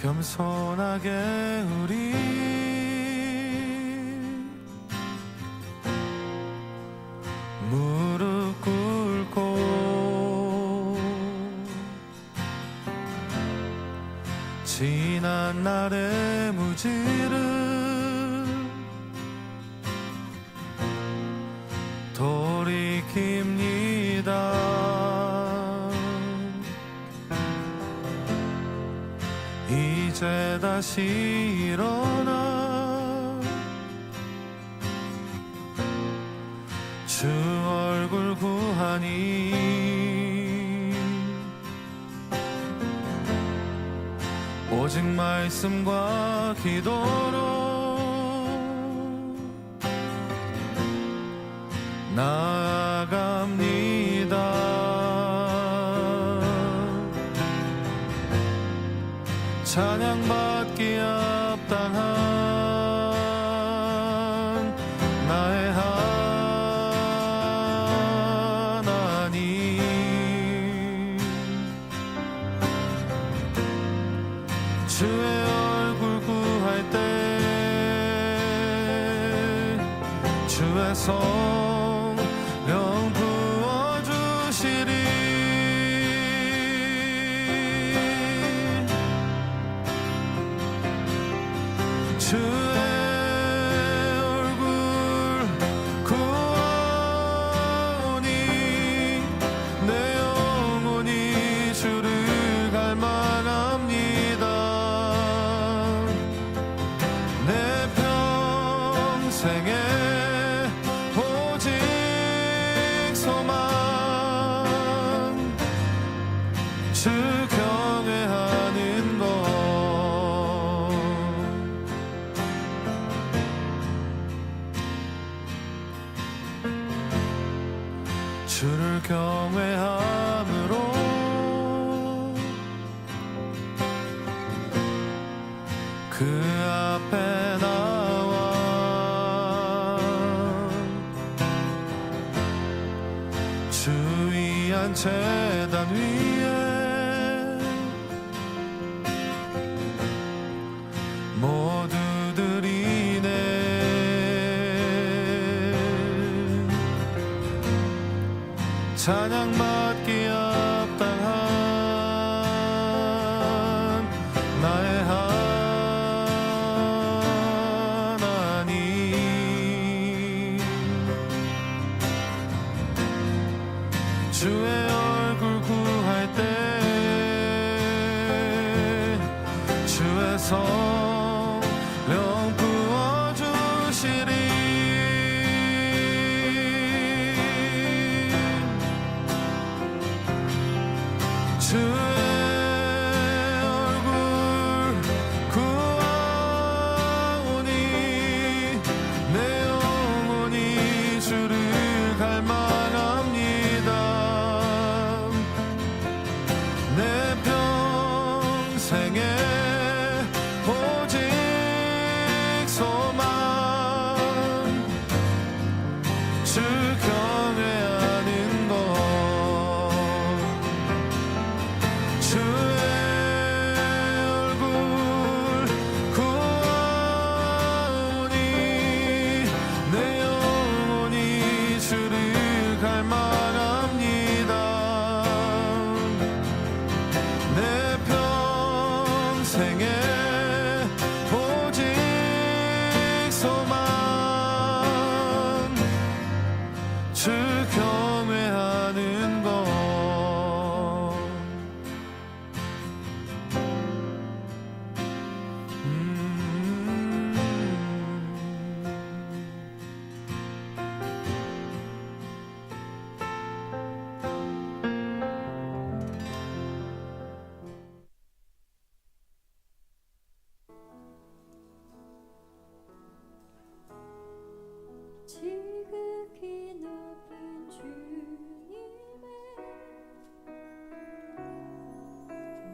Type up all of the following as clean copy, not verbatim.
겸손하게 우리 무릎 꿇고 지난 날의 무지를 돌이킵니다. 이제 다시 일어나 주 얼굴 구하니 오직 말씀과 기도로 나아갑니다. 찬양받기 합당한 나의 하나님, 주의 얼굴 구할 때 주의 성령 부어주시리. 주의 얼굴 구하오니 내 영혼이 주를 갈망합니다. 내 평생에 오직 소망 주 경외하는 것. 주를 경외함으로 그 앞에 나와 주 위한 제단 위에 모두 드리네. 찬양받기 합당한 나의 하나님, 주의 얼굴 구할 때 주의 성령 부어주시리. 주의 얼굴 구하오니 내 영혼이 주를 갈망합니다. 내 평생에 오직 소망 주 경외하는 것. 주의 얼굴 구하오니 내 영혼이 주를 갈망합니다. 내 평생에 오직 소망 주 경외하는 것. 지극히 높은 주님의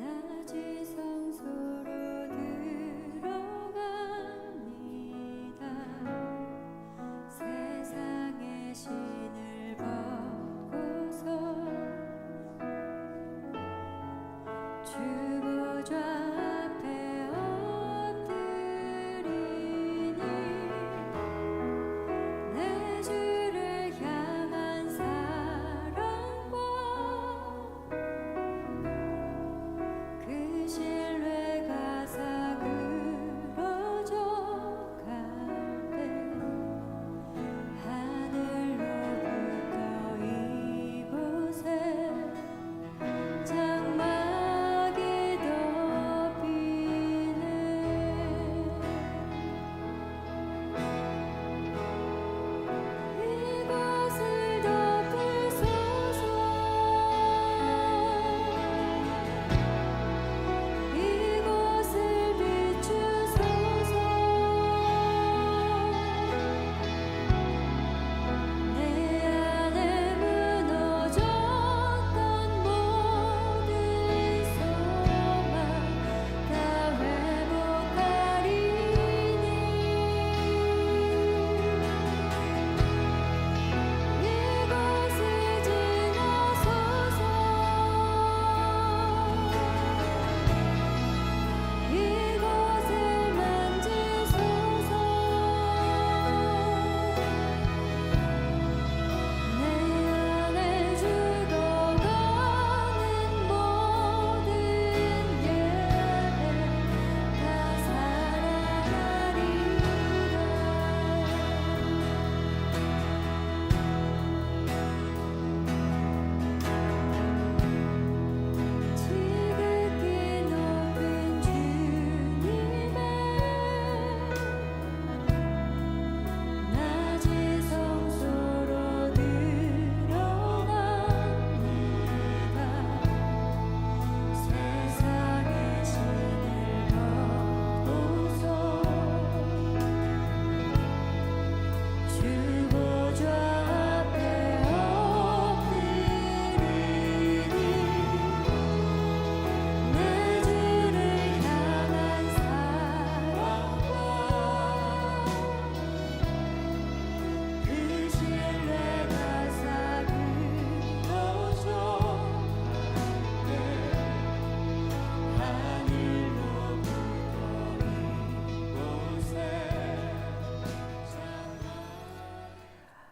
낮은 성소로 들어갑니다. 세상의 신을 벗고서 주 보좌 앞에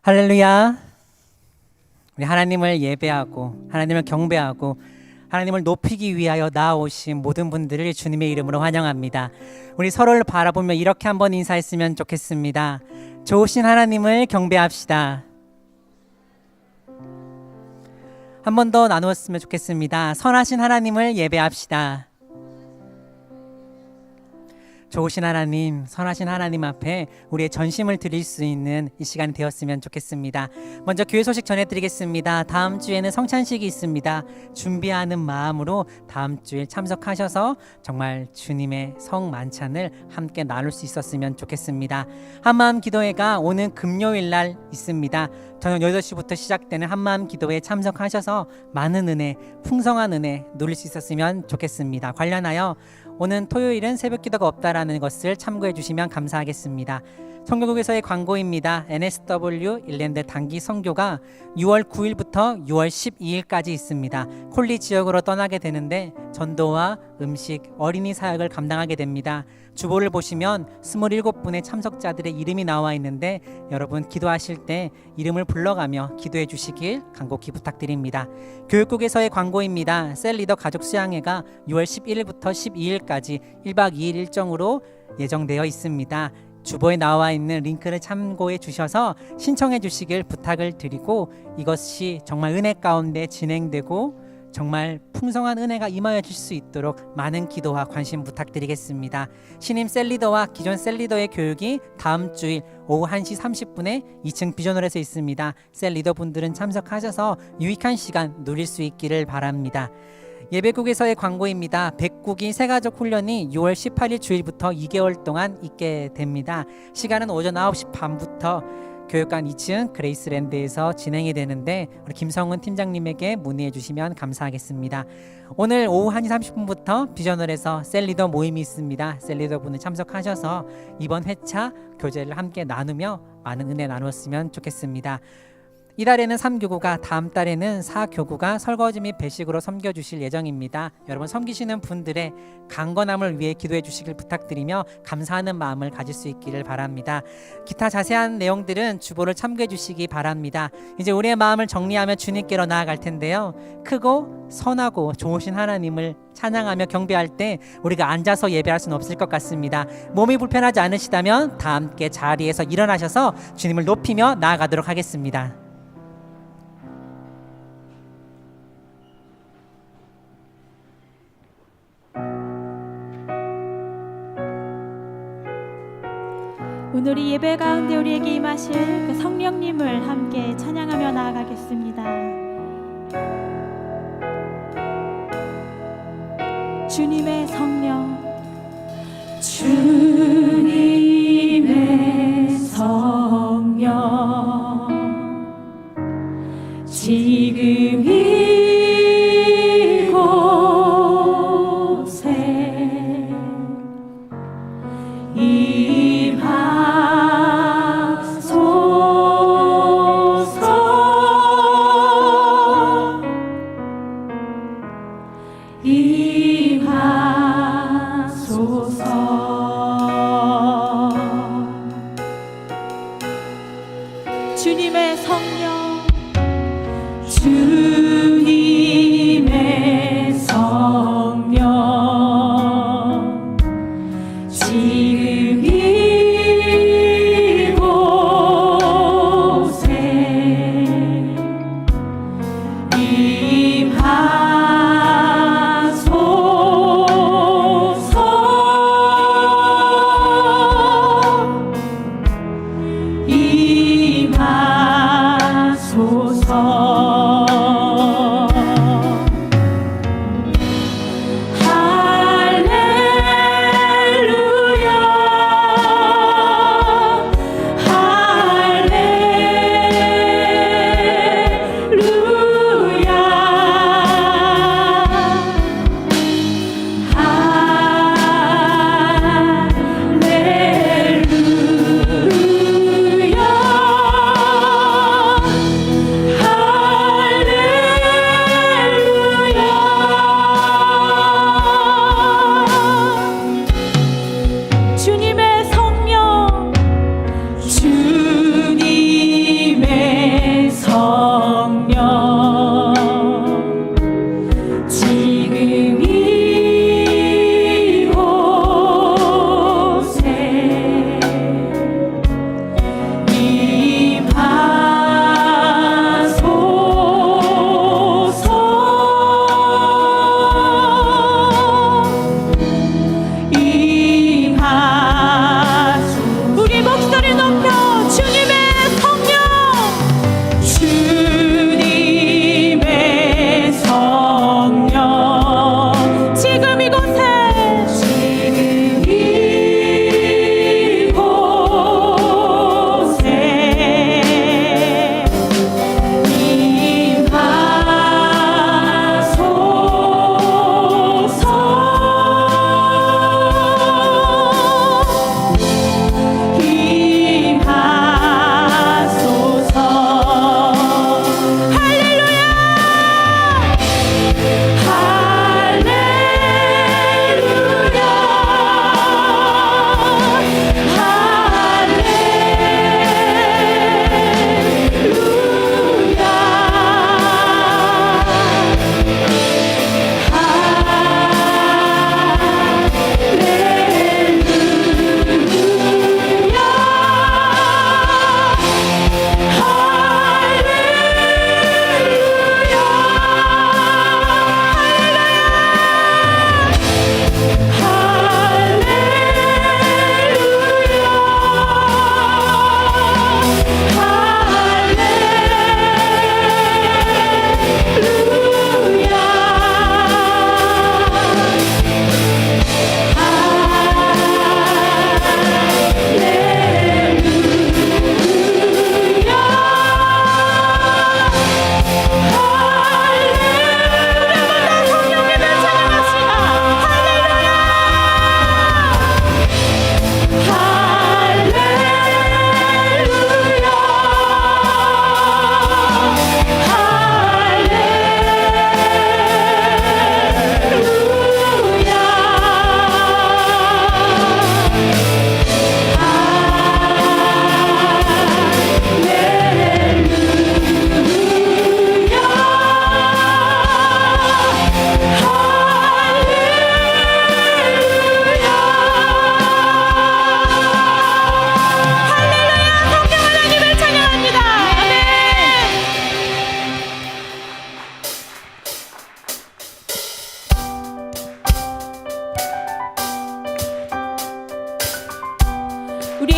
할렐루야. 우리 하나님을 예배하고 하나님을 경배하고 하나님을 높이기 위하여 나아오신 모든 분들을 주님의 이름으로 환영합니다. 우리 서로를 바라보며 이렇게 한번 인사했으면 좋겠습니다. 좋으신 하나님을 경배합시다. 한 번 더 나누었으면 좋겠습니다. 선하신 하나님을 예배합시다. 좋으신 하나님, 선하신 하나님 앞에 우리의 전심을 드릴 수 있는 이 시간이 되었으면 좋겠습니다. 먼저 교회 소식 전해드리겠습니다. 다음 주에는 성찬식이 있습니다. 준비하는 마음으로 다음 주에 참석하셔서 정말 주님의 성 만찬을 함께 나눌 수 있었으면 좋겠습니다. 한마음 기도회가 오는 금요일 날 있습니다. 저녁 8시부터 시작되는 한마음 기도회에 참석하셔서 많은 은혜, 풍성한 은혜 누릴 수 있었으면 좋겠습니다. 관련하여 오는 토요일은 새벽 기도가 없다라는 것을 참고해 주시면 감사하겠습니다. 선교국에서의 광고입니다. NSW 일랜드 단기 선교가 6월 9일부터 6월 12일까지 있습니다. 콜리 지역으로 떠나게 되는데 전도와 음식, 어린이 사역을 감당하게 됩니다. 주보를 보시면 27분의 참석자들의 이름이 나와 있는데 여러분 기도하실 때 이름을 불러가며 기도해 주시길 간곡히 부탁드립니다. 교육국에서의 광고입니다. 셀리더 가족 수양회가 6월 11일부터 12일까지 1박 2일 일정으로 예정되어 있습니다. 주보에 나와 있는 링크를 참고해 주셔서 신청해 주시길 부탁을 드리고 이것이 정말 은혜 가운데 진행되고 정말 풍성한 은혜가 임하여 줄 수 있도록 많은 기도와 관심 부탁드리겠습니다. 신임 셀리더와 기존 셀리더의 교육이 다음 주일 오후 1시 30분에 2층 비전홀에서 있습니다. 셀리더 분들은 참석하셔서 유익한 시간 누릴 수 있기를 바랍니다. 예배국에서의 광고입니다. 백국이 새가족 훈련이 6월 18일 주일부터 2개월 동안 있게 됩니다. 시간은 오전 9시 반부터 교육관 2층 그레이스랜드에서 진행이 되는데 우리 김성은 팀장님에게 문의해 주시면 감사하겠습니다. 오늘 오후 1시 30분부터 비전홀에서 셀리더 모임이 있습니다. 셀리더 분을 참석하셔서 이번 회차 교제를 함께 나누며 많은 은혜 나누었으면 좋겠습니다. 이달에는 3교구가 다음 달에는 4교구가 설거지 및 배식으로 섬겨주실 예정입니다. 여러분 섬기시는 분들의 강건함을 위해 기도해 주시길 부탁드리며 감사하는 마음을 가질 수 있기를 바랍니다. 기타 자세한 내용들은 주보를 참고해 주시기 바랍니다. 이제 우리의 마음을 정리하며 주님께로 나아갈 텐데요. 크고 선하고 좋으신 하나님을 찬양하며 경배할 때 우리가 앉아서 예배할 수는 없을 것 같습니다. 몸이 불편하지 않으시다면 다 함께 자리에서 일어나셔서 주님을 높이며 나아가도록 하겠습니다. 오늘 이 예배 가운데 우리에게 임하실 그 성령님을 함께 찬양하며 나아가겠습니다. 주님의 성령, 주님의 성령, 지금 이곳에 주님의 성령, 주님의 성령, 지금 이곳에 임하소서.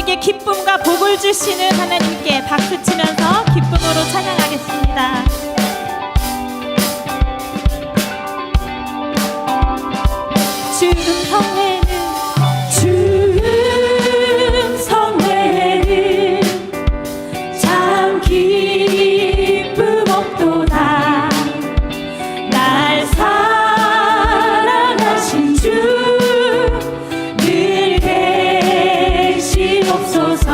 우리에게 기쁨과 복을 주시는 하나님께 박수 치면서 기쁨으로 찬양하겠습니다. 성회는 참 기쁨 없도다. 날 사랑하신 주 늘 계시옵소서.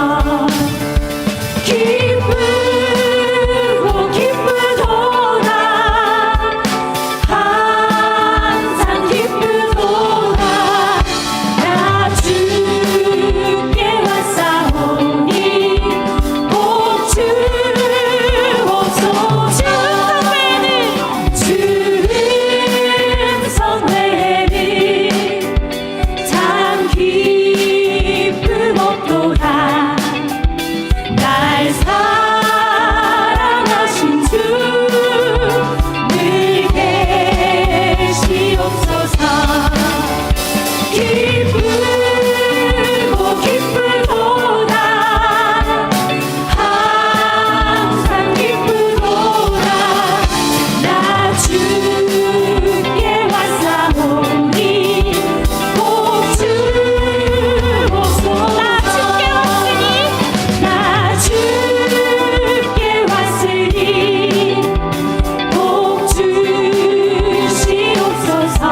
기쁘고 기쁘도다. 항상 기쁘도다. 나 주께 왔사오니 복 주옵소서. 성회는 참 기쁨 없도다. 날 사랑하신 주 늘 계시옵소서. 기쁘고 기쁘도다. 항상 기쁘도다. 나 주께 왔사오니 복 주옵소서. 나 주께 왔으니 복 주시옵소서.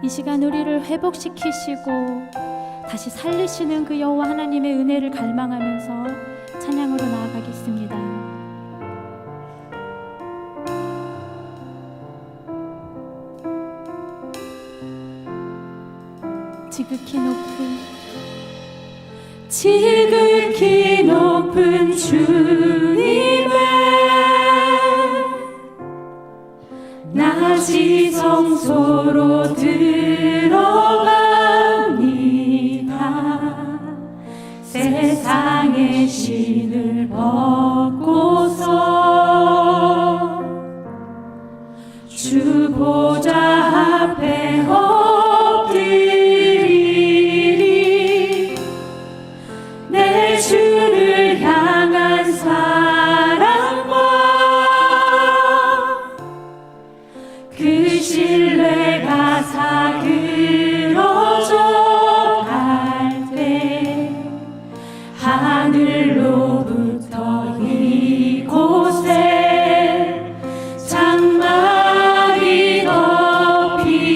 이 시간 우리를 회복시키시고 다시 살리시는 그 여호와 하나님의 은혜를 갈망하면서 찬양으로 나아가겠습니다. 지극히 높은 주님의 낮이 성소로 들어갑니다. 세상의 신을 벗고서 주 보좌 앞에 엎드리리. 내 주를 향한 사랑과 그 신뢰가 사그러져 갈 때 하늘로부터 이곳에 장막이 덮이네.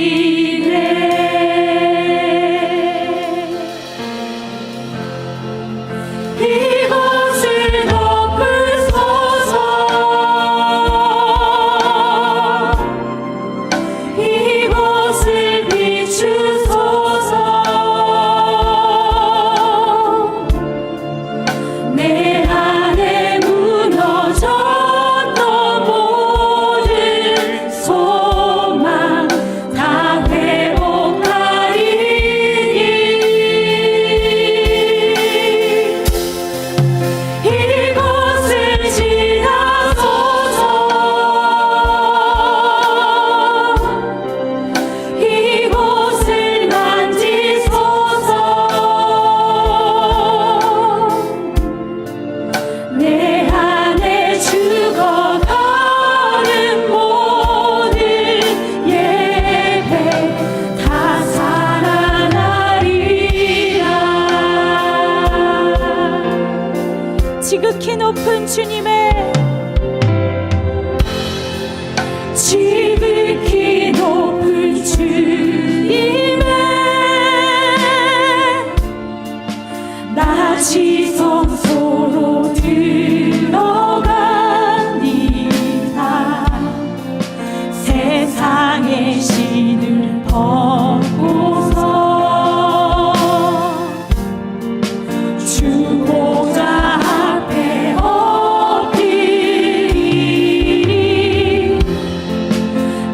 이곳을 덮으소서. 이곳을 비추소서. 내 안에 무너졌던 모든 소망 다 회복하리니. 이곳을 지나소서. 이곳을 만지소서. 내 안에 죽어가는 모든 예배 다 살아나리라. 지극히 높은 주님의 지극히 높은 주님의 낮이 성소로 들어갑니다. 세상의 신을 벗고서 주 보좌 앞에 엎드리리.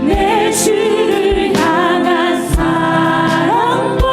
내 주를 향한 사랑과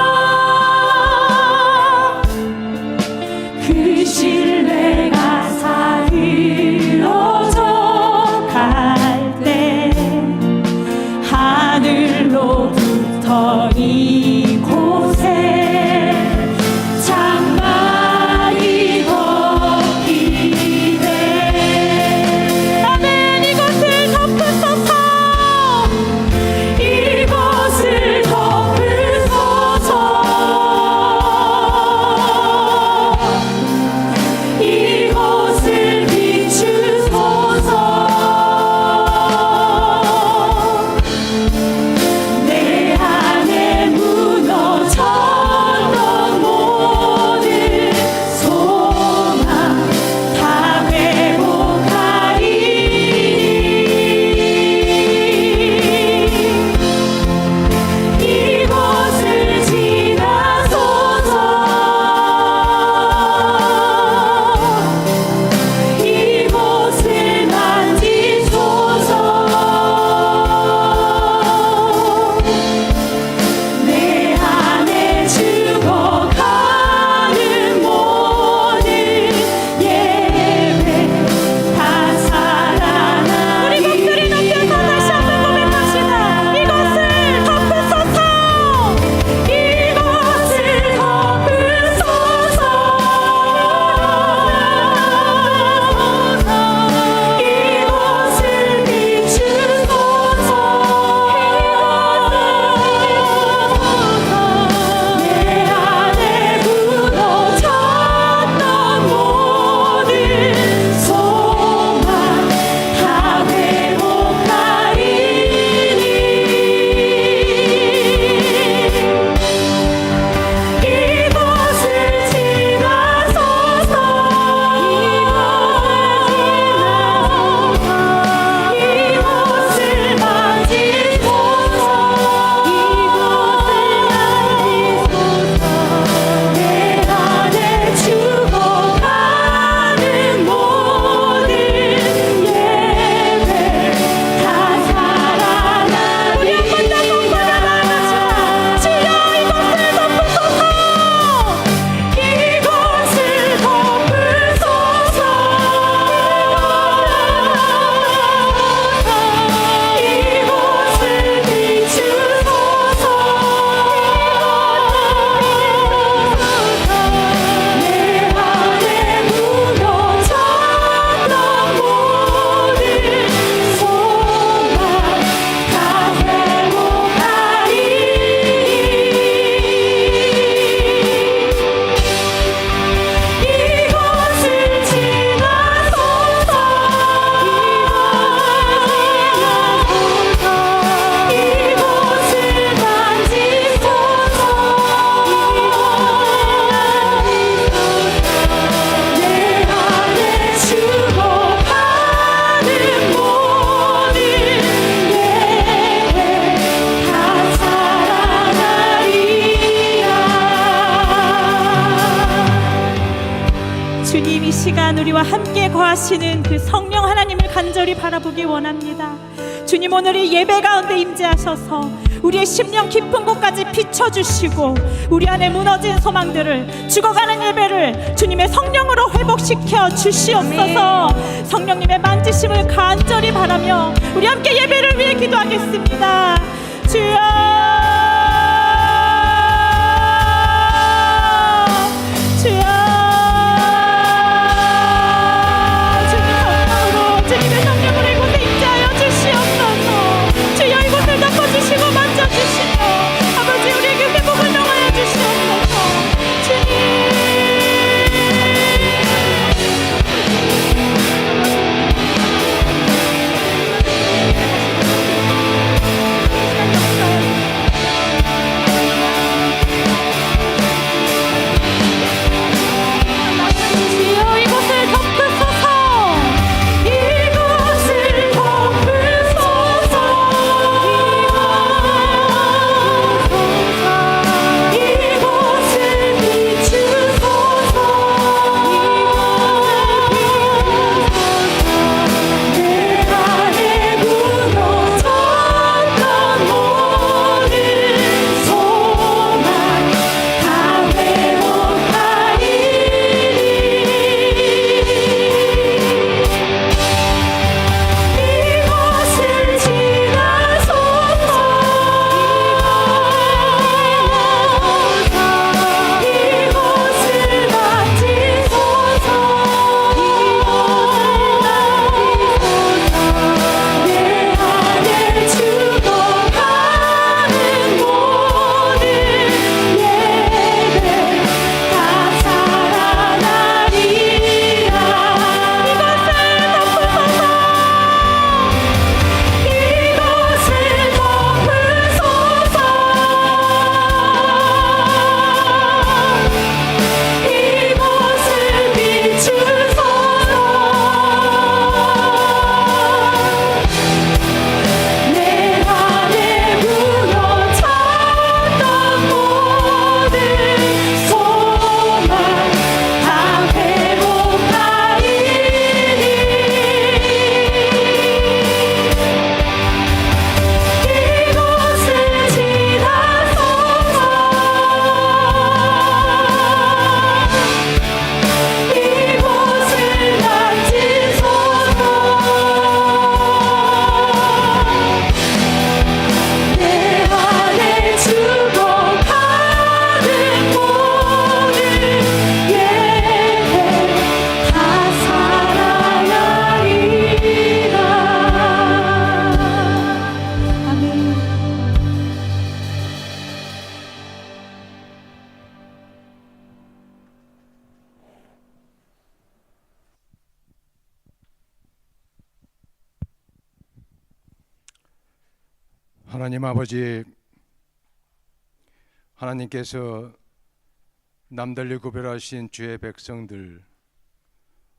시간 우리와 함께 거하시는 그 성령 하나님을 간절히 바라보기 원합니다. 주님, 오늘 이 예배 가운데 임재하셔서 우리의 심령 깊은 곳까지 비춰주시고 우리 안에 무너진 소망들을, 죽어가는 예배를 주님의 성령으로 회복시켜 주시옵소서. 성령님의 만지심을 간절히 바라며 우리 함께 예배를 위해 기도하겠습니다. 주여, 하나님 아버지, 하나님께서 남달리 구별하신 주의 백성들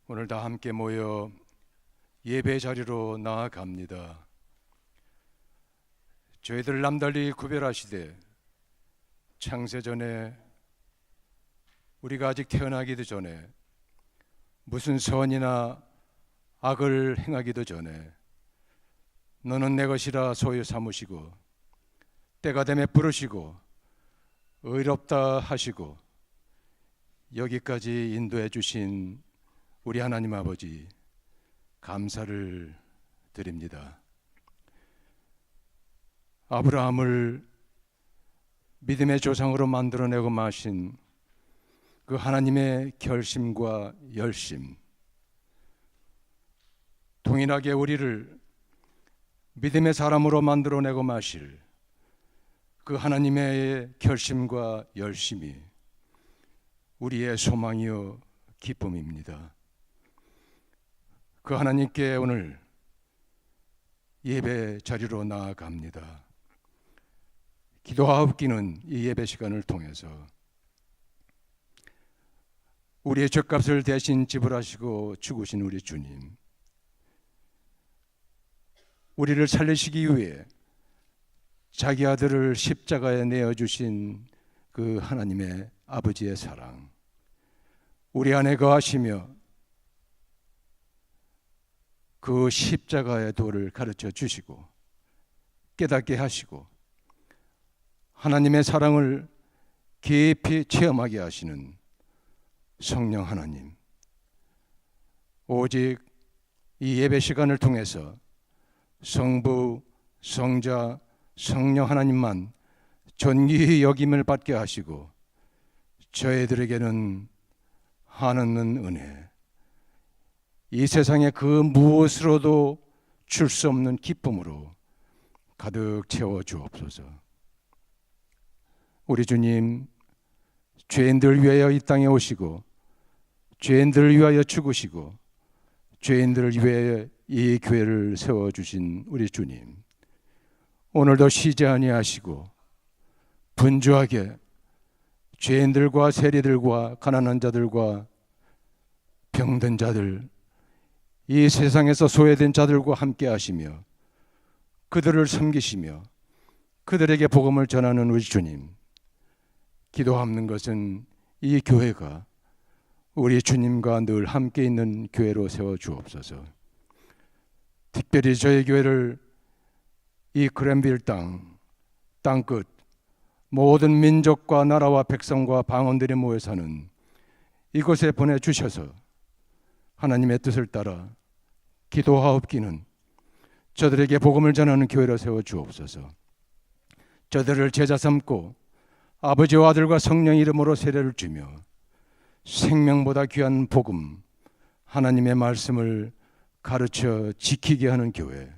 오늘 다 함께 모여 예배 자리로 나아갑니다. 저희들 남달리 구별하시되 창세전에 우리가 아직 태어나기도 전에 무슨 선이나 악을 행하기도 전에 너는 내 것이라 소유 삼으시고 때가 되매 부르시고 의롭다 하시고 여기까지 인도해 주신 우리 하나님 아버지 감사를 드립니다. 아브라함을 믿음의 조상으로 만들어내고 마신 그 하나님의 결심과 열심, 동일하게 우리를 믿음의 사람으로 만들어내고 마실 그 하나님의 결심과 열심이 우리의 소망이요 기쁨입니다. 그 하나님께 오늘 예배 자리로 나아갑니다. 기도하옵기는 이 예배 시간을 통해서 우리의 죄값을 대신 지불하시고 죽으신 우리 주님, 우리를 살리시기 위해 자기 아들을 십자가에 내어주신 그 하나님의 아버지의 사랑, 우리 안에 거하시며 그 십자가의 도를 가르쳐 주시고 깨닫게 하시고 하나님의 사랑을 깊이 체험하게 하시는 성령 하나님, 오직 이 예배 시간을 통해서 성부, 성자, 성령 하나님만 존귀히 여김을 받게 하시고 저희들에게는 한없는 은혜, 이 세상의 그 무엇으로도 줄 수 없는 기쁨으로 가득 채워 주옵소서. 우리 주님, 죄인들 위하여 이 땅에 오시고 죄인들을 위하여 죽으시고 죄인들을 위하여 이 교회를 세워주신 우리 주님, 오늘도 쉬지 아니하시고 분주하게 죄인들과 세리들과 가난한 자들과 병든 자들, 이 세상에서 소외된 자들과 함께 하시며 그들을 섬기시며 그들에게 복음을 전하는 우리 주님, 기도하는 것은 이 교회가 우리 주님과 늘 함께 있는 교회로 세워주옵소서. 특별히 저희 교회를 이 그랜빌 땅끝 모든 민족과 나라와 백성과 방언들이 모여 사는 이곳에 보내주셔서 하나님의 뜻을 따라 기도하옵기는 저들에게 복음을 전하는 교회로 세워주옵소서. 저들을 제자 삼고 아버지와 아들과 성령 이름으로 세례를 주며 생명보다 귀한 복음, 하나님의 말씀을 가르쳐 지키게 하는 교회,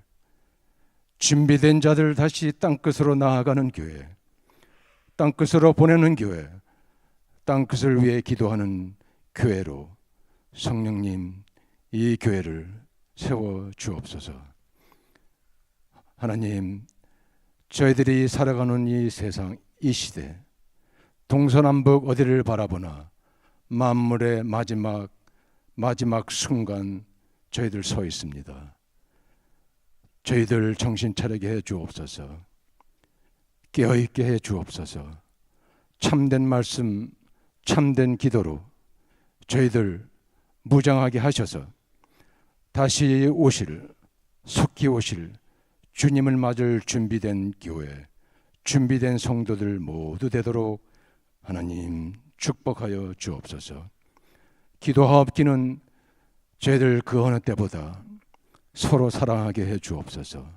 준비된 자들 다시 땅끝으로 나아가는 교회, 땅끝으로 보내는 교회, 땅끝을 위해 기도하는 교회로 성령님 이 교회를 세워 주옵소서. 하나님, 저희들이 살아가는 이 세상, 이 시대, 동서남북 어디를 바라보나 만물의 마지막 순간 저희들 서 있습니다. 저희들 정신 차리게 해 주옵소서. 깨어있게 해 주옵소서. 참된 말씀, 참된 기도로 저희들 무장하게 하셔서 다시 속히 오실 주님을 맞을 준비된 교회, 준비된 성도들 모두 되도록 하나님 축복하여 주옵소서. 기도하옵기는 저희들 그 어느 때보다 서로 사랑하게 해 주옵소서.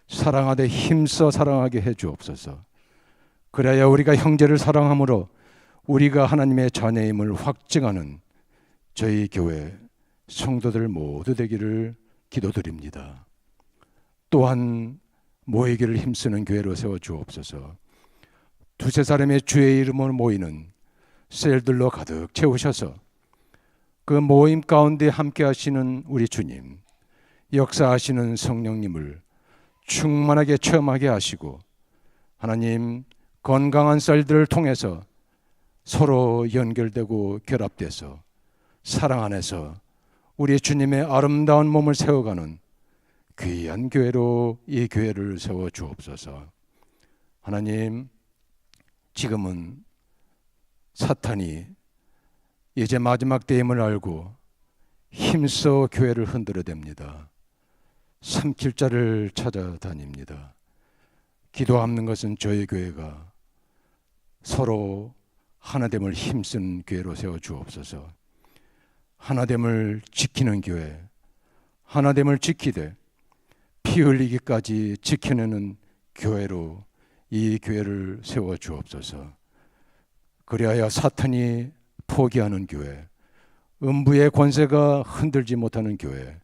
사랑하되 힘써 사랑하게 해 주옵소서. 그래야 우리가 형제를 사랑함으로 우리가 하나님의 자녀임을 확증하는 저희 교회 성도들 모두 되기를 기도드립니다. 또한 모이기를 힘쓰는 교회로 세워 주옵소서. 두세 사람의 주의 이름으로 모이는 셀들로 가득 채우셔서 그 모임 가운데 함께 하시는 우리 주님, 역사하시는 성령님을 충만하게 체험하게 하시고 하나님, 건강한 셀들을 통해서 서로 연결되고 결합돼서 사랑 안에서 우리 주님의 아름다운 몸을 세워가는 귀한 교회로 이 교회를 세워 주옵소서. 하나님, 지금은 사탄이 이제 마지막 때임을 알고 힘써 교회를 흔들어댑니다. 삼킬 자를 찾아다닙니다. 기도하는 것은 저희 교회가 서로 하나됨을 힘쓴 교회로 세워 주옵소서. 하나됨을 지키는 교회, 하나됨을 지키되 피 흘리기까지 지켜내는 교회로 이 교회를 세워 주옵소서. 그리하여 사탄이 포기하는 교회, 음부의 권세가 흔들지 못하는 교회,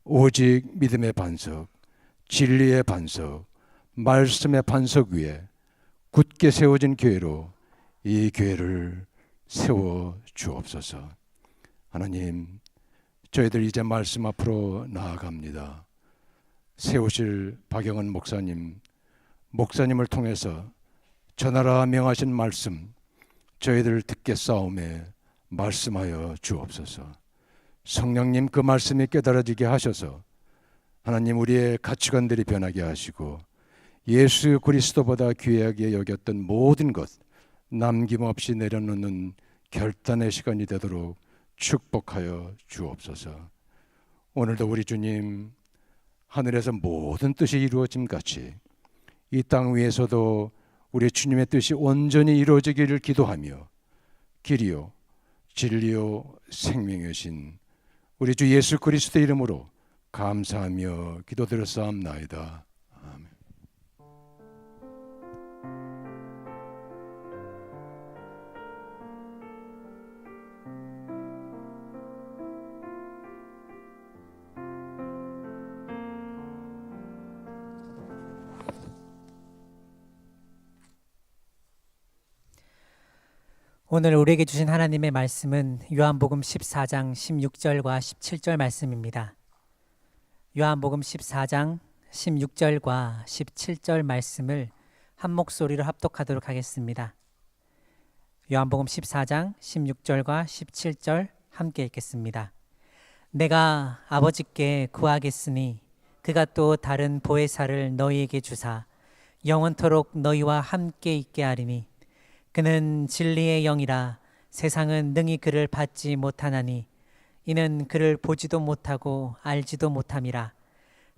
오직 믿음의 반석, 진리의 반석, 말씀의 반석 위에 굳게 세워진 교회로 이 교회를 세워 주옵소서. 하나님, 저희들 이제 말씀 앞으로 나아갑니다. 세우실 박영은 목사님을 통해서 전하라 명하신 말씀 저희들 듣게 싸움에 말씀하여 주옵소서. 성령님, 그 말씀이 깨달아지게 하셔서 하나님, 우리의 가치관들이 변하게 하시고 예수 그리스도보다 귀하게 여겼던 모든 것 남김없이 내려놓는 결단의 시간이 되도록 축복하여 주옵소서. 오늘도 우리 주님 하늘에서 모든 뜻이 이루어짐 같이 이 땅 위에서도 우리 주님의 뜻이 온전히 이루어지기를 기도하며 길이요 진리요 생명이신 우리 주 예수 그리스도 이름으로 감사하며 기도드렸사옵나이다. 아멘. 오늘 우리에게 주신 하나님의 말씀은 요한복음 14장 16절과 17절 말씀입니다. 요한복음 14장 16절과 17절 말씀을 한 목소리로 합독하도록 하겠습니다. 요한복음 14장 16절과 17절 함께 읽겠습니다. 내가 아버지께 구하겠으니 그가 또 다른 보혜사를 너희에게 주사 영원토록 너희와 함께 있게 하리니 그는 진리의 영이라 세상은 능히 그를 받지 못하나니 이는 그를 보지도 못하고 알지도 못함이라.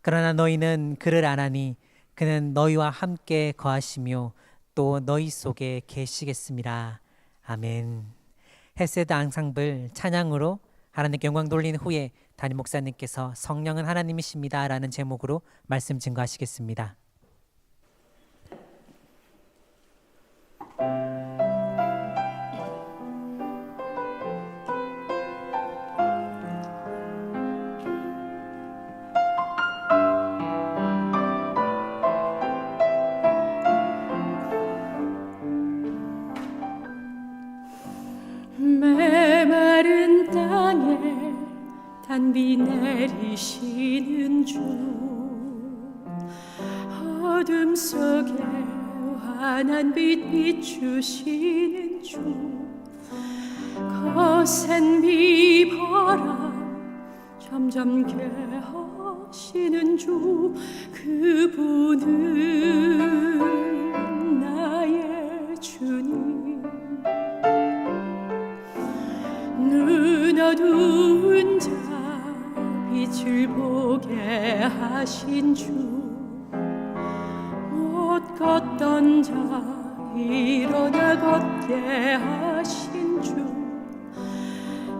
그러나 너희는 그를 아나니 그는 너희와 함께 거하시며 또 너희 속에 계시겠습니다. 아멘. 헤세드 앙상블 찬양으로 하나님께 영광 돌린 후에 담임 목사님께서 성령은 하나님이십니다 라는 제목으로 말씀 증거하시겠습니다. 메마른 땅에 단비 내리시는 주, 어둠 속에 환한 빛 비추시는 주, 거센 비바람 점점 개하시는 주, 그분은 나의 주님. 눈 어두운 자 빛을 보게 하신 주, 못 걷던 자 일어나 걷게 하신 주,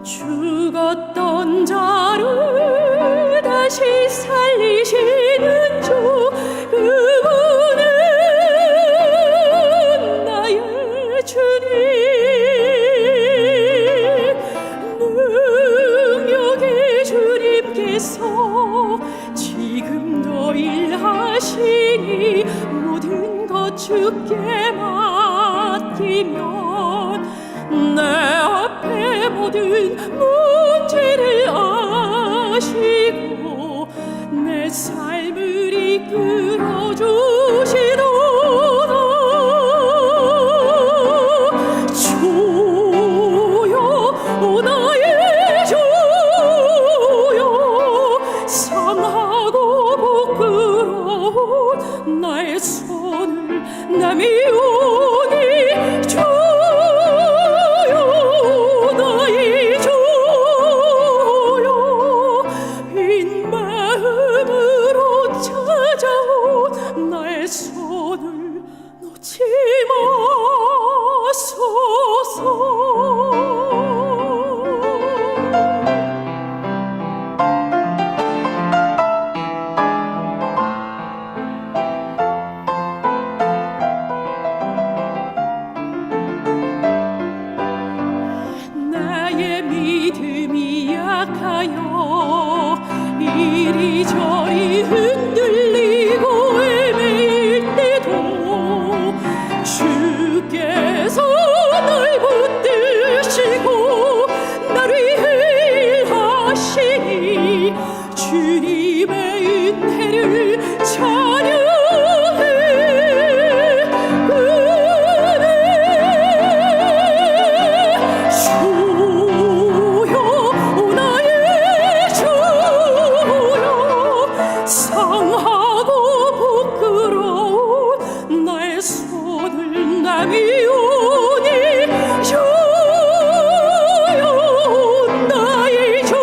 죽었던 자를 다시 살리시는 주, 그분은 나의 주님. 지금도 일하시니 모든 것 주께 맡기면 내 앞에 모든 문제를 아시고 내 삶을 이끌어 주시도다. 주여 오 나의 상하고 부끄러운 나의 손을 남이 오니 주여 나의 주여, 빈 마음으로 찾아온 나의 손을 놓지 마소서. 이리저리 흔들리고 헤맬 때도 주께서 날 붙드시고 나를 일하시니 주님의 은혜를 찬양해. 주여 오 나의 상하고 부끄러운 나의 손을 남이 오니 주여 나의 주여,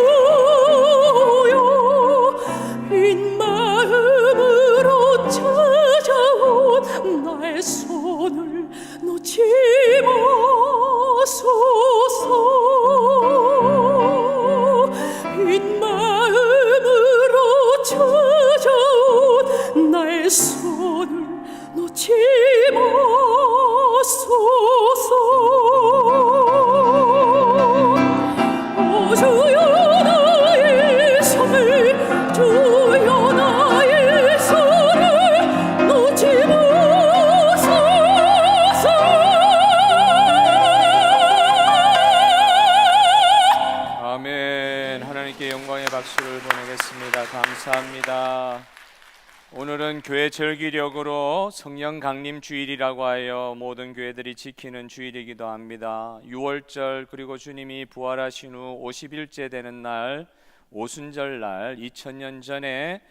영광의 박수를 보내겠습니다. 감사합니다. 오늘은 교회 절기력으로 성령 강림 주일이라고 하여 모든 교회들이 지키는 주일이기도 합니다. 6월절 그리고 주님이 부활하신 후 50일째 되는 날 오순절날 2000년 전에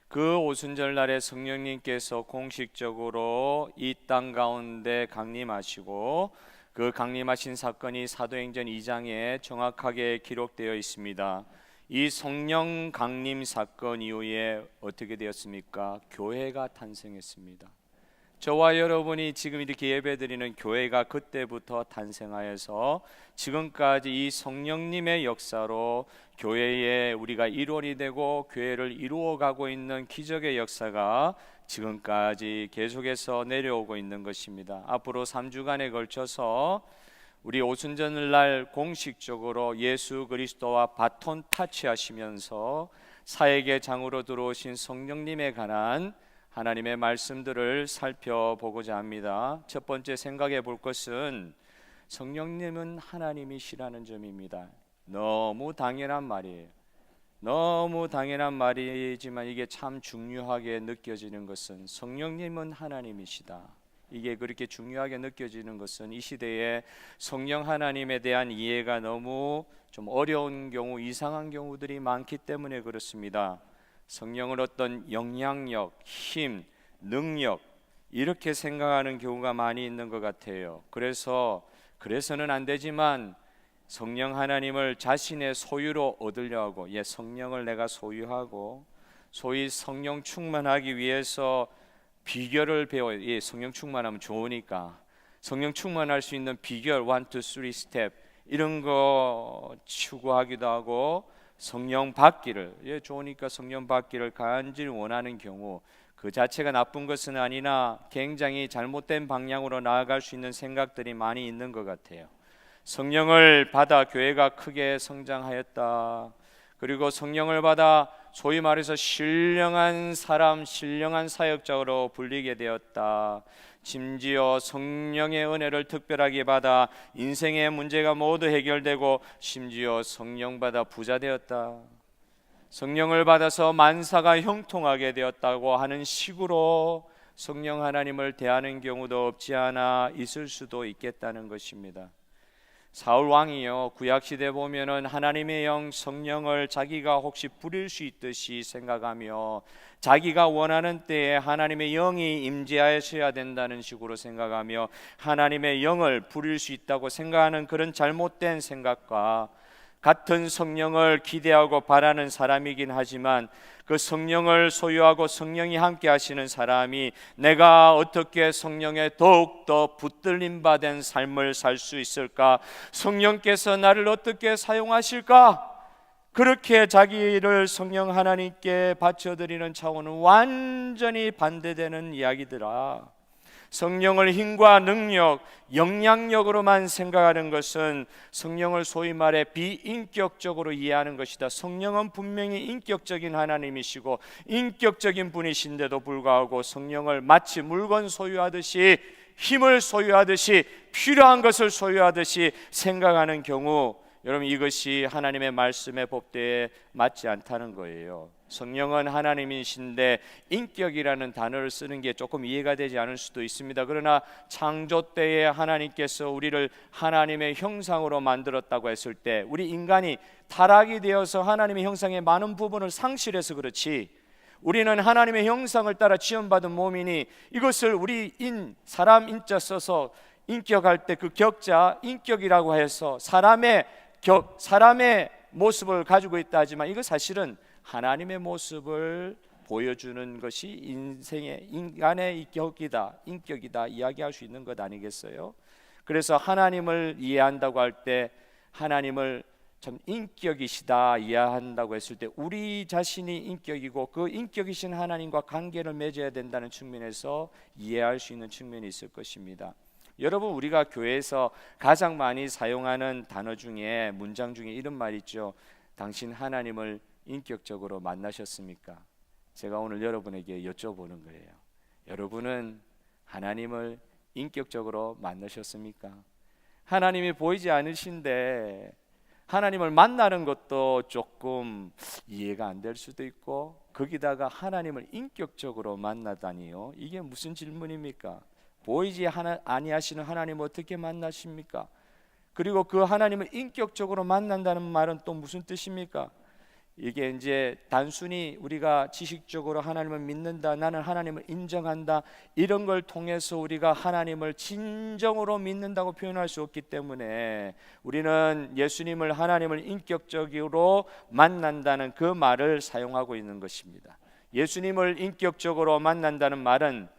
그 오순절날에 성령님께서 공식적으로 이 땅 가운데 강림하시고 그 강림하신 사건이 사도행전 2장에 정확하게 기록되어 있습니다. 이 성령 강림 사건 이후에 어떻게 되었습니까? 교회가 탄생했습니다. 저와 여러분이 지금 이렇게 예배드리는 교회가 그때부터 탄생하여서 지금까지 이 성령님의 역사로 교회에 우리가 일원이 되고 교회를 이루어가고 있는 기적의 역사가 지금까지 계속해서 내려오고 있는 것입니다. 앞으로 3주간에 걸쳐서 우리 오순절날 공식적으로 예수 그리스도와 바톤 타치하시면서 사역의 장으로 들어오신 성령님에 관한 하나님의 말씀들을 살펴보고자 합니다. 첫 번째 생각해 볼 것은 성령님은 하나님이시라는 점입니다. 너무 당연한 말이에요. 너무 당연한 말이지만 이게 참 중요하게 느껴지는 것은 성령님은 하나님이시다. 이게 그렇게 중요하게 느껴지는 것은 이 시대에 성령 하나님에 대한 이해가 너무 좀 어려운 경우, 이상한 경우들이 많기 때문에 그렇습니다. 성령을 어떤 영향력, 힘, 능력 이렇게 생각하는 경우가 많이 있는 것 같아요. 그래서는 안 되지만 성령 하나님을 자신의 소유로 얻으려 하고, 성령을 내가 소유하고 소위 성령 충만하기 위해서 비결을 배워요. 성령 충만하면 좋으니까 성령 충만할 수 있는 비결 1, 2, 3 스텝 이런 거 추구하기도 하고, 성령 받기를 좋으니까 성령 받기를 간절히 원하는 경우 그 자체가 나쁜 것은 아니나 굉장히 잘못된 방향으로 나아갈 수 있는 생각들이 많이 있는 것 같아요. 성령을 받아 교회가 크게 성장하였다. 그리고 성령을 받아 소위 말해서 신령한 사람, 신령한 사역자로 불리게 되었다. 심지어 성령의 은혜를 특별하게 받아 인생의 문제가 모두 해결되고 심지어 성령 받아 부자 되었다. 성령을 받아서 만사가 형통하게 되었다고 하는 식으로 성령 하나님을 대하는 경우도 없지 않아 있을 수도 있겠다는 것입니다. 사울 왕이요, 구약 시대 보면은 하나님의 영 성령을 자기가 혹시 부릴 수 있듯이 생각하며 자기가 원하는 때에 하나님의 영이 임재하셔야 된다는 식으로 생각하며 하나님의 영을 부릴 수 있다고 생각하는 그런 잘못된 생각과 같은 성령을 기대하고 바라는 사람이긴 하지만 그 성령을 소유하고 성령이 함께 하시는 사람이 내가 어떻게 성령에 더욱더 붙들림 받은 삶을 살 수 있을까? 성령께서 나를 어떻게 사용하실까? 그렇게 자기를 성령 하나님께 바쳐드리는 차원은 완전히 반대되는 이야기더라. 성령을 힘과 능력, 영향력으로만 생각하는 것은 성령을 소위 말해 비인격적으로 이해하는 것이다. 성령은 분명히 인격적인 하나님이시고 인격적인 분이신데도 불구하고 성령을 마치 물건 소유하듯이, 힘을 소유하듯이, 필요한 것을 소유하듯이 생각하는 경우, 여러분 이것이 하나님의 말씀의 법대에 맞지 않다는 거예요. 성령은 하나님이신데 인격이라는 단어를 쓰는 게 조금 이해가 되지 않을 수도 있습니다. 그러나 창조 때에 하나님께서 우리를 하나님의 형상으로 만들었다고 했을 때 우리 인간이 타락이 되어서 하나님의 형상의 많은 부분을 상실해서 그렇지, 우리는 하나님의 형상을 따라 지원받은 몸이니 이것을 우리 사람 인자 써서 인격할 때 그 격자 인격이라고 해서 사람의 모습을 가지고 있다 하지만 이거 사실은 하나님의 모습을 보여주는 것이 인간의 인격이다 이야기할 수 있는 것 아니겠어요? 그래서 하나님을 이해한다고 할 때 하나님을 참 인격이시다 이해한다고 했을 때 우리 자신이 인격이고 그 인격이신 하나님과 관계를 맺어야 된다는 측면에서 이해할 수 있는 측면이 있을 것입니다. 여러분, 우리가 교회에서 가장 많이 사용하는 단어 중에, 문장 중에 이런 말 있죠. 당신 하나님을 인격적으로 만나셨습니까? 제가 오늘 여러분에게 여쭤보는 거예요. 여러분은 하나님을 인격적으로 만나셨습니까? 하나님이 보이지 않으신데 하나님을 만나는 것도 조금 이해가 안 될 수도 있고, 거기다가 하나님을 인격적으로 만나다니요, 이게 무슨 질문입니까? 보이지 아니하시는 하나님 어떻게 만나십니까? 그리고 그 하나님을 인격적으로 만난다는 말은 또 무슨 뜻입니까? 이게 이제 단순히 우리가 지식적으로 하나님을 믿는다, 나는 하나님을 인정한다, 이런 걸 통해서 우리가 하나님을 진정으로 믿는다고 표현할 수 없기 때문에 우리는 예수님을, 하나님을 인격적으로 만난다는 그 말을 사용하고 있는 것입니다. 예수님을 인격적으로 만난다는 말은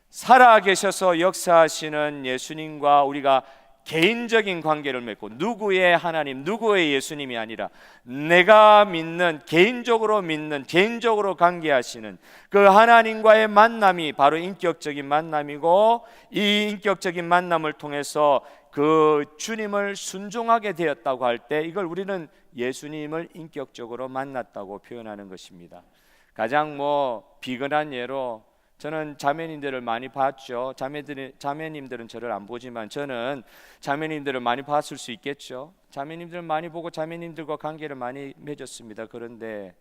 살아계셔서 역사하시는 예수님과 우리가 개인적인 관계를 맺고, 누구의 하나님, 누구의 예수님이 아니라 내가 믿는, 개인적으로 믿는, 개인적으로 관계하시는 그 하나님과의 만남이 바로 인격적인 만남이고, 이 인격적인 만남을 통해서 그 주님을 순종하게 되었다고 할 때 이걸 우리는 예수님을 인격적으로 만났다고 표현하는 것입니다. 가장 비근한 예로, 저는 자매님들을 많이 봤죠. 자매님들은 저를 안 보지만 저는 자매님들을 많이 봤을 수 있겠죠. 자매님들을 많이 보고 자매님들과 관계를 많이 맺었습니다. 그런데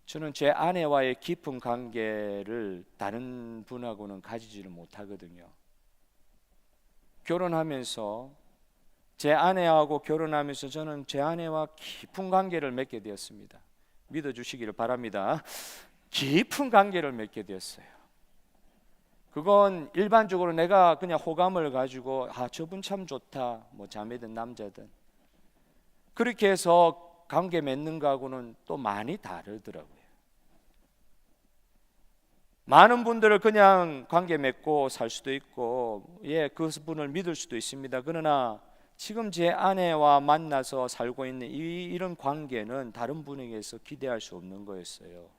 저는 제 아내와의 깊은 관계를 다른 분하고는 가지지를 못하거든요. 결혼하면서, 제 아내하고 결혼하면서 저는 제 아내와 깊은 관계를 맺게 되었습니다. 믿어주시기를 바랍니다. 깊은 관계를 맺게 되었어요. 그건 일반적으로 내가 그냥 호감을 가지고 저분 참 좋다, 자매든 남자든, 그렇게 해서 관계 맺는 거하고는 또 많이 다르더라고요. 많은 분들을 그냥 관계 맺고 살 수도 있고, 그분을 믿을 수도 있습니다. 그러나 지금 제 아내와 만나서 살고 있는 이런 관계는 다른 분에게서 기대할 수 없는 거였어요.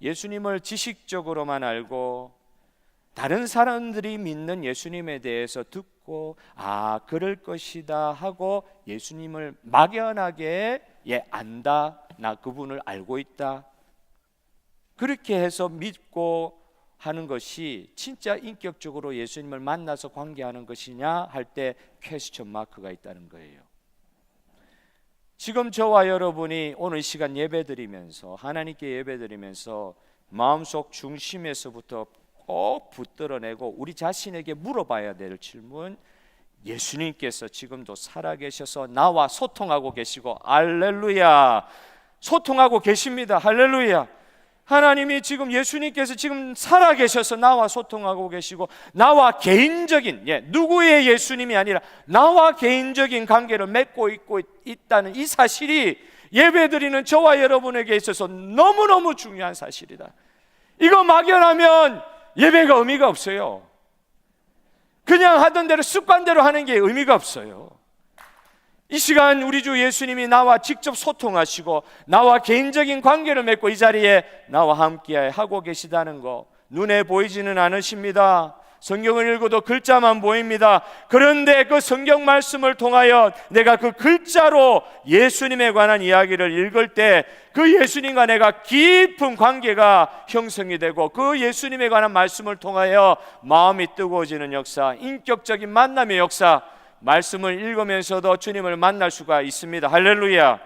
예수님을 지식적으로만 알고 다른 사람들이 믿는 예수님에 대해서 듣고 그럴 것이다 하고 예수님을 막연하게 안다, 나 그분을 알고 있다, 그렇게 해서 믿고 하는 것이 진짜 인격적으로 예수님을 만나서 관계하는 것이냐 할 때 퀘스천 마크가 있다는 거예요. 지금 저와 여러분이 오늘 이 시간 예배드리면서, 하나님께 예배드리면서 마음속 중심에서부터 꼭 붙들어내고 우리 자신에게 물어봐야 될 질문, 예수님께서 지금도 살아계셔서 나와 소통하고 계시고, 할렐루야, 소통하고 계십니다. 할렐루야. 하나님이 지금, 예수님께서 지금 살아계셔서 나와 소통하고 계시고, 나와 개인적인, 누구의 예수님이 아니라 나와 개인적인 관계를 맺고 있다는 이 사실이 예배드리는 저와 여러분에게 있어서 너무너무 중요한 사실이다. 이거 막연하면 예배가 의미가 없어요. 그냥 하던 대로 습관대로 하는 게 의미가 없어요. 이 시간 우리 주 예수님이 나와 직접 소통하시고 나와 개인적인 관계를 맺고 이 자리에 나와 함께 하고 계시다는 거 눈에 보이지는 않으십니다. 성경을 읽어도 글자만 보입니다. 그런데 그 성경 말씀을 통하여 내가 그 글자로 예수님에 관한 이야기를 읽을 때 그 예수님과 내가 깊은 관계가 형성이 되고, 그 예수님에 관한 말씀을 통하여 마음이 뜨거워지는 역사, 인격적인 만남의 역사, 말씀을 읽으면서도 주님을 만날 수가 있습니다. 할렐루야.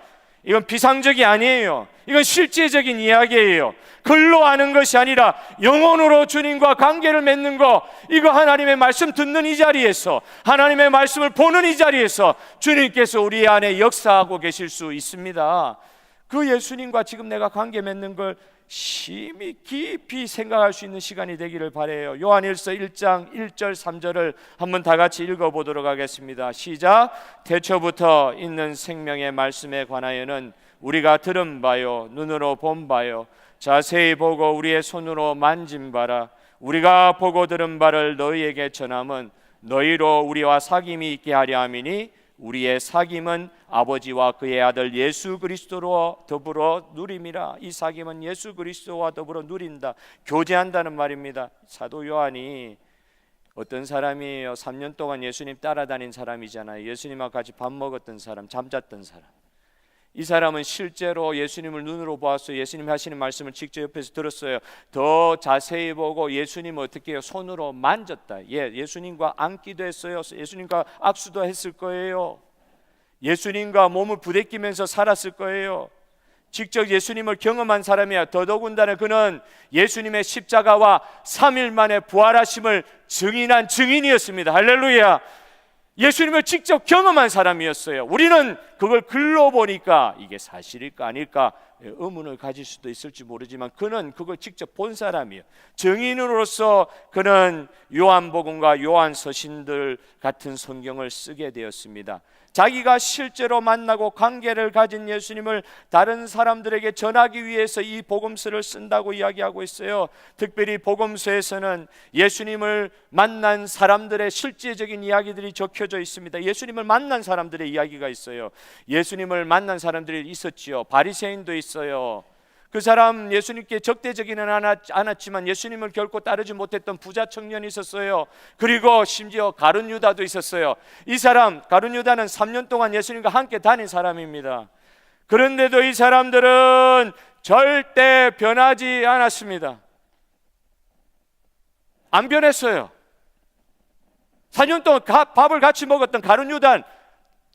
이건 비상적이 아니에요. 이건 실제적인 이야기예요. 글로 아는 것이 아니라 영혼으로 주님과 관계를 맺는 거, 이거 하나님의 말씀 듣는 이 자리에서, 하나님의 말씀을 보는 이 자리에서 주님께서 우리 안에 역사하고 계실 수 있습니다. 그 예수님과 지금 내가 관계 맺는 걸 심히 깊이 생각할 수 있는 시간이 되기를 바라요. 요한일서 1장 1절 3절을 한번 다 같이 읽어보도록 하겠습니다. 시작. 태초부터 있는 생명의 말씀에 관하여는 우리가 들은 바요, 눈으로 본 바요, 자세히 보고 우리의 손으로 만진 바라. 우리가 보고 들은 바를 너희에게 전함은 너희로 우리와 사귐이 있게 하려 함이니 우리의 사귐은 아버지와 그의 아들 예수 그리스도로 더불어 누림이라. 이 사귐은 예수 그리스도와 더불어 누린다, 교제한다는 말입니다. 사도 요한이 어떤 사람이에요? 3년 동안 예수님 따라다닌 사람이잖아요. 예수님과 같이 밥 먹었던 사람, 잠잤던 사람. 이 사람은 실제로 예수님을 눈으로 보았어요. 예수님 하시는 말씀을 직접 옆에서 들었어요. 더 자세히 보고 예수님을 어떻게 해요? 손으로 만졌다. 예수님과 앉기도 했어요. 예수님과 악수도 했을 거예요. 예수님과 몸을 부대끼면서 살았을 거예요. 직접 예수님을 경험한 사람이야. 더더군다나 그는 예수님의 십자가와 3일 만에 부활하심을 증인한 증인이었습니다. 할렐루야. 예수님을 직접 경험한 사람이었어요. 우리는 그걸 글로 보니까 이게 사실일까 아닐까 의문을 가질 수도 있을지 모르지만 그는 그걸 직접 본 사람이에요. 증인으로서 그는 요한복음과 요한서신들 같은 성경을 쓰게 되었습니다. 자기가 실제로 만나고 관계를 가진 예수님을 다른 사람들에게 전하기 위해서 이 복음서를 쓴다고 이야기하고 있어요. 특별히 복음서에서는 예수님을 만난 사람들의 실제적인 이야기들이 적혀져 있습니다. 예수님을 만난 사람들의 이야기가 있어요. 예수님을 만난 사람들이 있었지요. 바리새인도 있어요. 그 사람 예수님께 적대적이는 않았지만 예수님을 결코 따르지 못했던 부자 청년이 있었어요. 그리고 심지어 가룟 유다도 있었어요. 이 사람 가룟 유다는 3년 동안 예수님과 함께 다닌 사람입니다. 그런데도 이 사람들은 절대 변하지 않았습니다. 안 변했어요. 4년 동안 밥을 같이 먹었던 가룟 유다는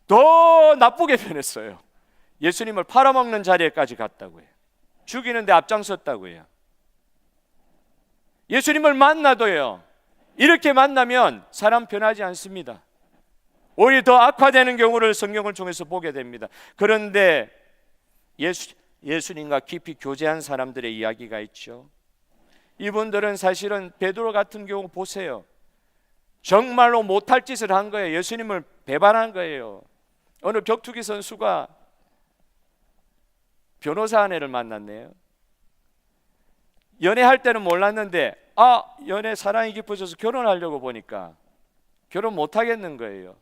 더 나쁘게 변했어요. 예수님을 팔아먹는 자리에까지 갔다고 해요. 죽이는데 앞장섰다고 해요. 예수님을 만나도요, 이렇게 만나면 사람 변하지 않습니다. 오히려 더 악화되는 경우를 성경을 통해서 보게 됩니다. 그런데 예수님과 깊이 교제한 사람들의 이야기가 있죠. 이분들은 사실은 베드로 같은 경우 보세요. 정말로 못할 짓을 한 거예요. 예수님을 배반한 거예요. 어느 격투기 선수가 변호사 아내를 만났네요. 연애할 때는 몰랐는데 연애 사랑이 깊어져서 결혼하려고 보니까 결혼 못 하겠는 거예요.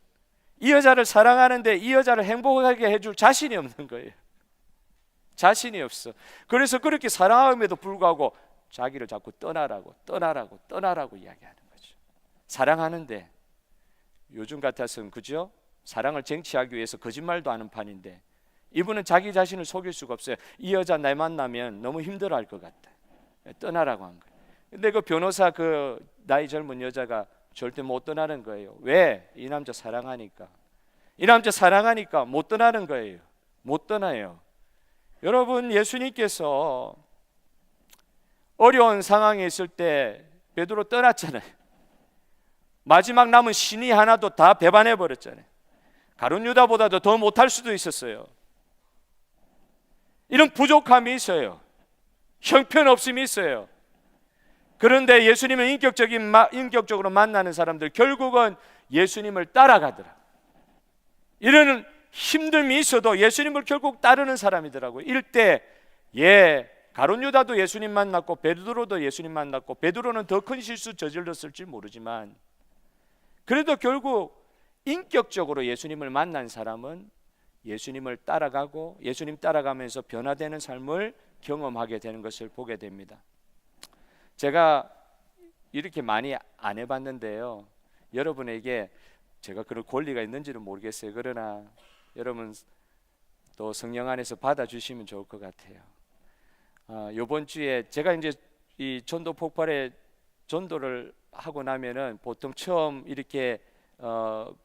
이 여자를 사랑하는데 이 여자를 행복하게 해줄 자신이 없는 거예요. 자신이 없어. 그래서 그렇게 사랑함에도 불구하고 자기를 자꾸 떠나라고 이야기하는 거죠. 사랑하는데 요즘 같아서는 그죠? 사랑을 쟁취하기 위해서 거짓말도 하는 판인데 이분은 자기 자신을 속일 수가 없어요. 이 여자 날 만나면 너무 힘들어할 것 같다. 떠나라고 한 거예요. 근데 그 변호사 그 나이 젊은 여자가 절대 못 떠나는 거예요. 왜? 이 남자 사랑하니까. 이 남자 사랑하니까 못 떠나는 거예요. 못 떠나요. 여러분, 예수님께서 어려운 상황에 있을 때 베드로 떠났잖아요. 마지막 남은 신이 하나도 다 배반해 버렸잖아요. 가룟 유다보다도 더 못할 수도 있었어요. 이런 부족함이 있어요. 형편없음이 있어요. 그런데 예수님을 인격적으로 만나는 사람들 결국은 예수님을 따라가더라. 이런 힘듦이 있어도 예수님을 결국 따르는 사람이더라고요. 이럴 때 가룟 유다도 예수님 만났고 베드로도 예수님 만났고 베드로는 더 큰 실수 저질렀을지 모르지만 그래도 결국 인격적으로 예수님을 만난 사람은 예수님을 따라가고 예수님 따라가면서 변화되는 삶을 경험하게 되는 것을 보게 됩니다. 제가 이렇게 많이 안 해봤는데요, 여러분에게 제가 그럴 권리가 있는지는 모르겠어요. 그러나 여러분 또 성령 안에서 받아주시면 좋을 것 같아요. 이번 주에 제가 이제 이 전도 폭발에 전도를 하고 나면은 보통 처음 이렇게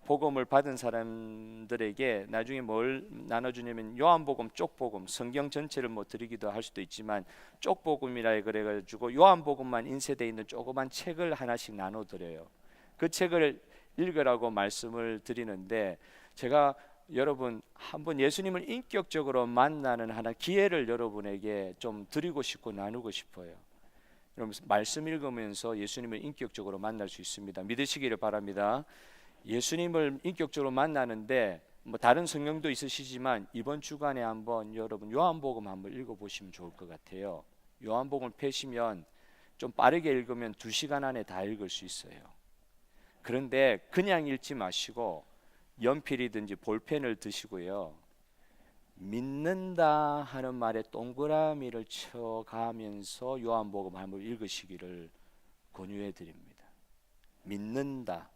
복음을 받은 사람들에게 나중에 뭘 나눠주냐면 요한복음 쪽복음, 성경 전체를 뭐 드리기도 할 수도 있지만 쪽복음이라 그래가지고 요한복음만 인쇄되어 있는 조그만 책을 하나씩 나눠드려요. 그 책을 읽으라고 말씀을 드리는데 제가 여러분 한번 예수님을 인격적으로 만나는 하나 기회를 여러분에게 좀 드리고 싶고 나누고 싶어요. 여러분 말씀 읽으면서 예수님을 인격적으로 만날 수 있습니다. 믿으시기를 바랍니다. 예수님을 인격적으로 만나는데 뭐 다른 성경도 있으시지만 이번 주간에 한번 여러분 요한복음 한번 읽어보시면 좋을 것 같아요. 요한복음을 펴시면 좀 빠르게 읽으면 2시간 안에 다 읽을 수 있어요. 그런데 그냥 읽지 마시고 연필이든지 볼펜을 드시고요, 믿는다 하는 말에 동그라미를 쳐가면서 요한복음 한번 읽으시기를 권유해 드립니다. 믿는다.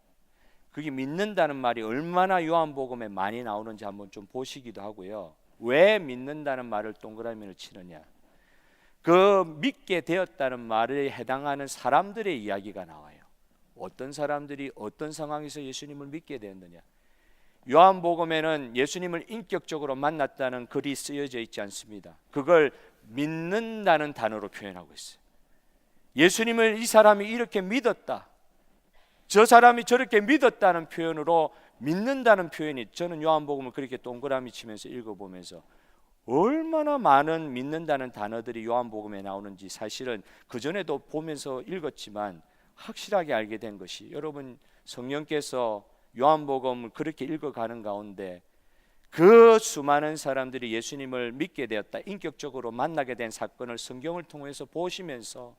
그게 믿는다는 말이 얼마나 요한복음에 많이 나오는지 한번 좀 보시기도 하고요. 왜 믿는다는 말을 동그라미를 치느냐? 그 믿게 되었다는 말에 해당하는 사람들의 이야기가 나와요. 어떤 사람들이 어떤 상황에서 예수님을 믿게 되었느냐? 요한복음에는 예수님을 인격적으로 만났다는 글이 쓰여져 있지 않습니다. 그걸 믿는다는 단어로 표현하고 있어요. 예수님을 이 사람이 이렇게 믿었다, 저 사람이 저렇게 믿었다는 표현으로 믿는다는 표현이, 저는 요한복음을 그렇게 동그라미 치면서 읽어보면서 얼마나 많은 믿는다는 단어들이 요한복음에 나오는지 사실은 그전에도 보면서 읽었지만 확실하게 알게 된 것이, 여러분 성령께서 요한복음을 그렇게 읽어가는 가운데 그 수많은 사람들이 예수님을 믿게 되었다, 인격적으로 만나게 된 사건을 성경을 통해서 보시면서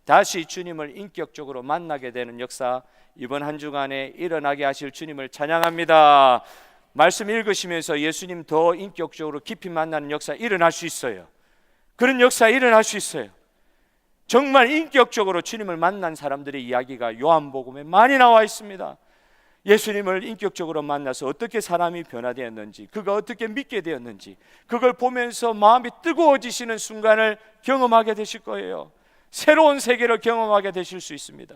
다시 주님을 인격적으로 만나게 되는 역사, 이번 한 주간에 일어나게 하실 주님을 찬양합니다. 말씀 읽으시면서 예수님 더 인격적으로 깊이 만나는 역사 일어날 수 있어요. 그런 역사 일어날 수 있어요. 정말 인격적으로 주님을 만난 사람들의 이야기가 요한복음에 많이 나와 있습니다. 예수님을 인격적으로 만나서 어떻게 사람이 변화되었는지, 그가 어떻게 믿게 되었는지, 그걸 보면서 마음이 뜨거워지시는 순간을 경험하게 되실 거예요. 새로운 세계를 경험하게 되실 수 있습니다.